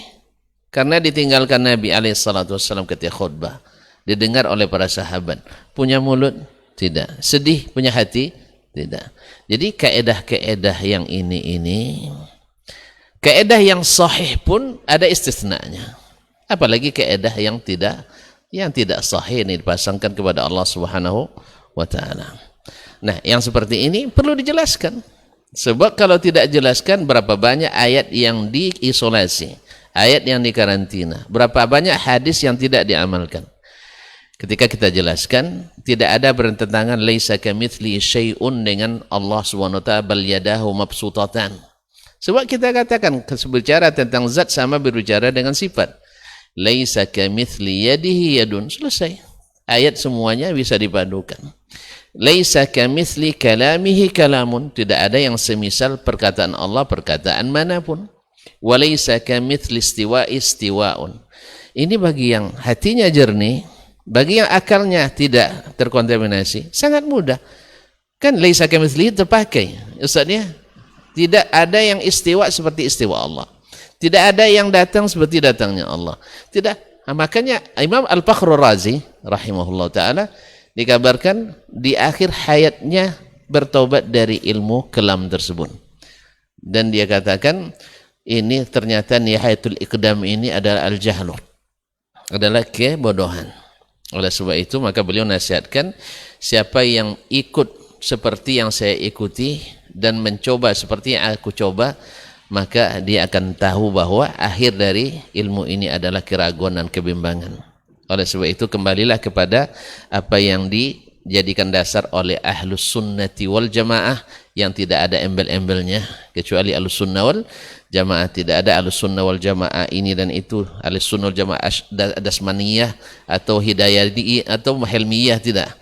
karena ditinggalkan Nabi SAW ketika khutbah. Didengar oleh para sahabat. Punya mulut? Tidak. Sedih? Punya hati? Tidak. Jadi kaedah-kaedah yang ini, kaedah yang sahih pun ada istisnanya. Apalagi kaedah yang tidak sahih ini dipasangkan kepada Allah Subhanahu wa taala. Nah, yang seperti ini perlu dijelaskan. Sebab kalau tidak jelaskan, berapa banyak ayat yang diisolasi, ayat yang dikarantina, berapa banyak hadis yang tidak diamalkan. Ketika kita jelaskan, tidak ada bertentangan laisa kamitsli syai'un dengan Allah Subhanahu wa taala bal yadahu mabsutatan. Sebab kita katakan berbicara tentang zat sama berbicara dengan sifat. Laisa kamitsli yadihi yadun, selesai. Ayat semuanya bisa dipadukan. Laisa kamitsli kalamihi kalamun, tidak ada yang semisal perkataan Allah perkataan manapun. Wa laisa kamitsli istiwa'i istiwa'un. Ini bagi yang hatinya jernih, bagi yang akalnya tidak terkontaminasi, sangat mudah. Kan laisa kamitsli terpakai. Ustaznya, tidak ada yang istiwa seperti istiwa Allah. Tidak ada yang datang seperti datangnya Allah. Tidak. Nah, makanya Imam Al-Fakhrur Razi rahimahullah ta'ala dikabarkan di akhir hayatnya bertobat dari ilmu kelam tersebut. Dan dia katakan ini ternyata nihayatul iqdam ini adalah al-jahlu, adalah kebodohan. Oleh sebab itu maka beliau nasihatkan siapa yang ikut seperti yang saya ikuti dan mencoba seperti yang aku coba, maka dia akan tahu bahwa akhir dari ilmu ini adalah keraguan dan kebimbangan. Oleh sebab itu kembalilah kepada apa yang dijadikan dasar oleh ahlus sunnati wal jamaah yang tidak ada embel-embelnya kecuali ahlus sunnah wal jamaah. Tidak ada ahlus sunnah wal jamaah ini dan itu, ahlus sunnah wal jamaah dasmaniyah atau hidayah atau helmiyah, tidak.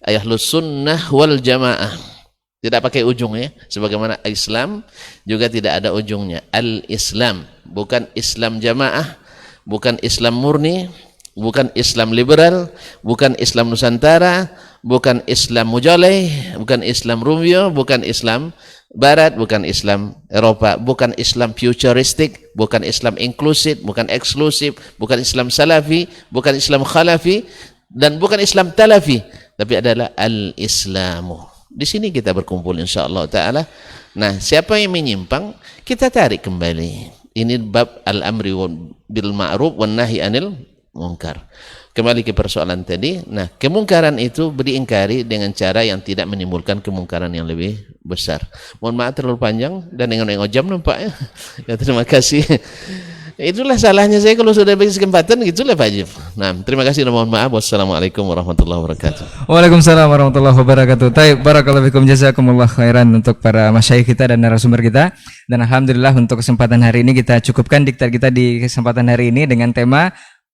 Ahlus sunnah wal jamaah tidak pakai ujung ya, sebagaimana Islam juga tidak ada ujungnya. Al-Islam, bukan Islam jamaah, bukan Islam murni, bukan Islam liberal, bukan Islam Nusantara, bukan Islam Mujaleh, bukan Islam Rumio, bukan Islam Barat, bukan Islam Eropa, bukan Islam futuristik, bukan Islam inklusif, bukan eksklusif, bukan Islam Salafi, bukan Islam Khalafi, dan bukan Islam Talafi, tapi adalah Al-Islamu. Di sini kita berkumpul insyaallah ta'ala. Nah, siapa yang menyimpang, kita tarik kembali. Ini bab al-amri bil ma'ruf wan nahi anil munkar. Kembali ke persoalan tadi. Nah, kemungkaran itu diingkari dengan cara yang tidak menimbulkan kemungkaran yang lebih besar. Mohon maaf terlalu panjang dan dengan jam nampaknya. Ya, terima kasih. Itulah salahnya saya kalau sudah bagi kesempatan, gitulah Pak Jif. Nah, terima kasih dan mohon maaf. Wassalamualaikum warahmatullahi wabarakatuh. Waalaikumsalam warahmatullahi wabarakatuh. Taib, barakallahu fikum, jazakumullah khairan untuk para masyayikh kita dan narasumber kita. Dan alhamdulillah untuk kesempatan hari ini kita cukupkan diktat kita di kesempatan hari ini dengan tema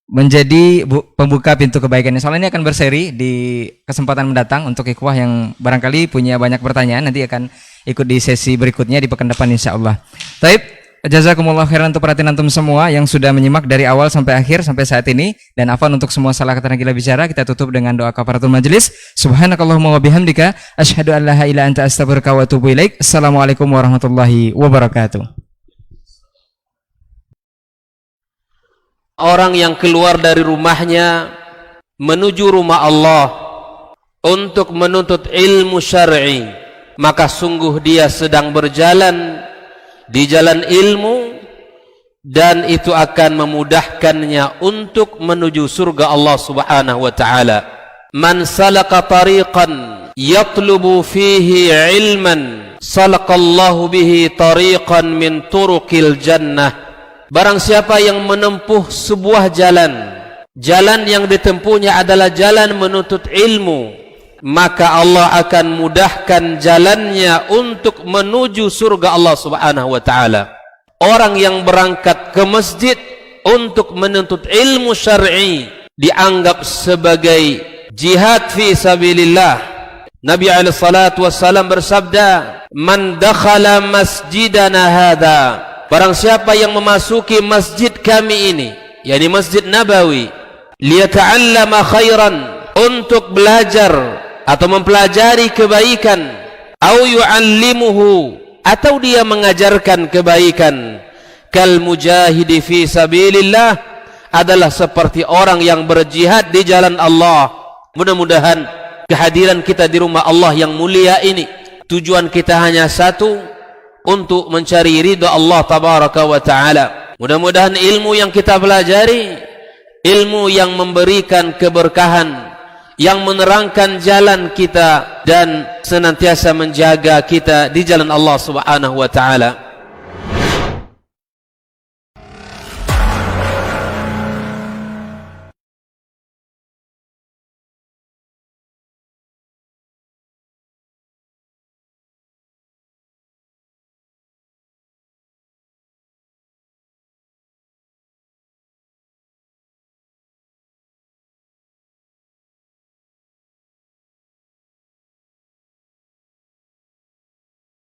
menjadi pembuka pintu kebaikan. Soalnya ini akan berseri di kesempatan mendatang untuk ikhwah yang barangkali punya banyak pertanyaan, nanti akan ikut di sesi berikutnya di pekan depan insyaallah. Taib, jazakumullah khairan untuk perhatian antum semua yang sudah menyimak dari awal sampai akhir sampai saat ini, dan afwan untuk semua salah kata dan gila bicara. Kita tutup dengan doa kafaratul majelis. Subhanakallahumma wa bihamdika asyhadu an la ilaha illa anta astaghfiruka wa atubu ilaik. Assalamualaikum warahmatullahi wabarakatuh. Orang yang keluar dari rumahnya menuju rumah Allah untuk menuntut ilmu syar'i, maka sungguh dia sedang berjalan di jalan ilmu, dan itu akan memudahkannya untuk menuju surga Allah Subhanahu wa taala. Man salaka tariqan yatlubu fihi ilman salaqallahu bihi tariqan min turuqil jannah. Barang siapa yang menempuh sebuah jalan yang ditempuhnya adalah jalan menuntut ilmu, maka Allah akan mudahkan jalannya untuk menuju surga Allah Subhanahu wa taala. Orang yang berangkat ke masjid untuk menuntut ilmu syar'i dianggap sebagai jihad fi sabilillah. Nabi alaihi salatu wassalam bersabda, "Man dakhala masjidana hadza," barang siapa yang memasuki masjid kami ini, yakni Masjid Nabawi, liyata'allama khairan, untuk belajar atau mempelajari kebaikan, au yu'allimuhu, atau dia mengajarkan kebaikan, kal mujahidi fi sabilillah, adalah seperti orang yang berjihad di jalan Allah. Mudah-mudahan kehadiran kita di rumah Allah yang mulia ini, tujuan kita hanya satu, untuk mencari ridha Allah tabaraka wa ta'ala. Mudah-mudahan ilmu yang kita pelajari, ilmu yang memberikan keberkahan, yang menerangkan jalan kita dan senantiasa menjaga kita di jalan Allah Subhanahu wa taala.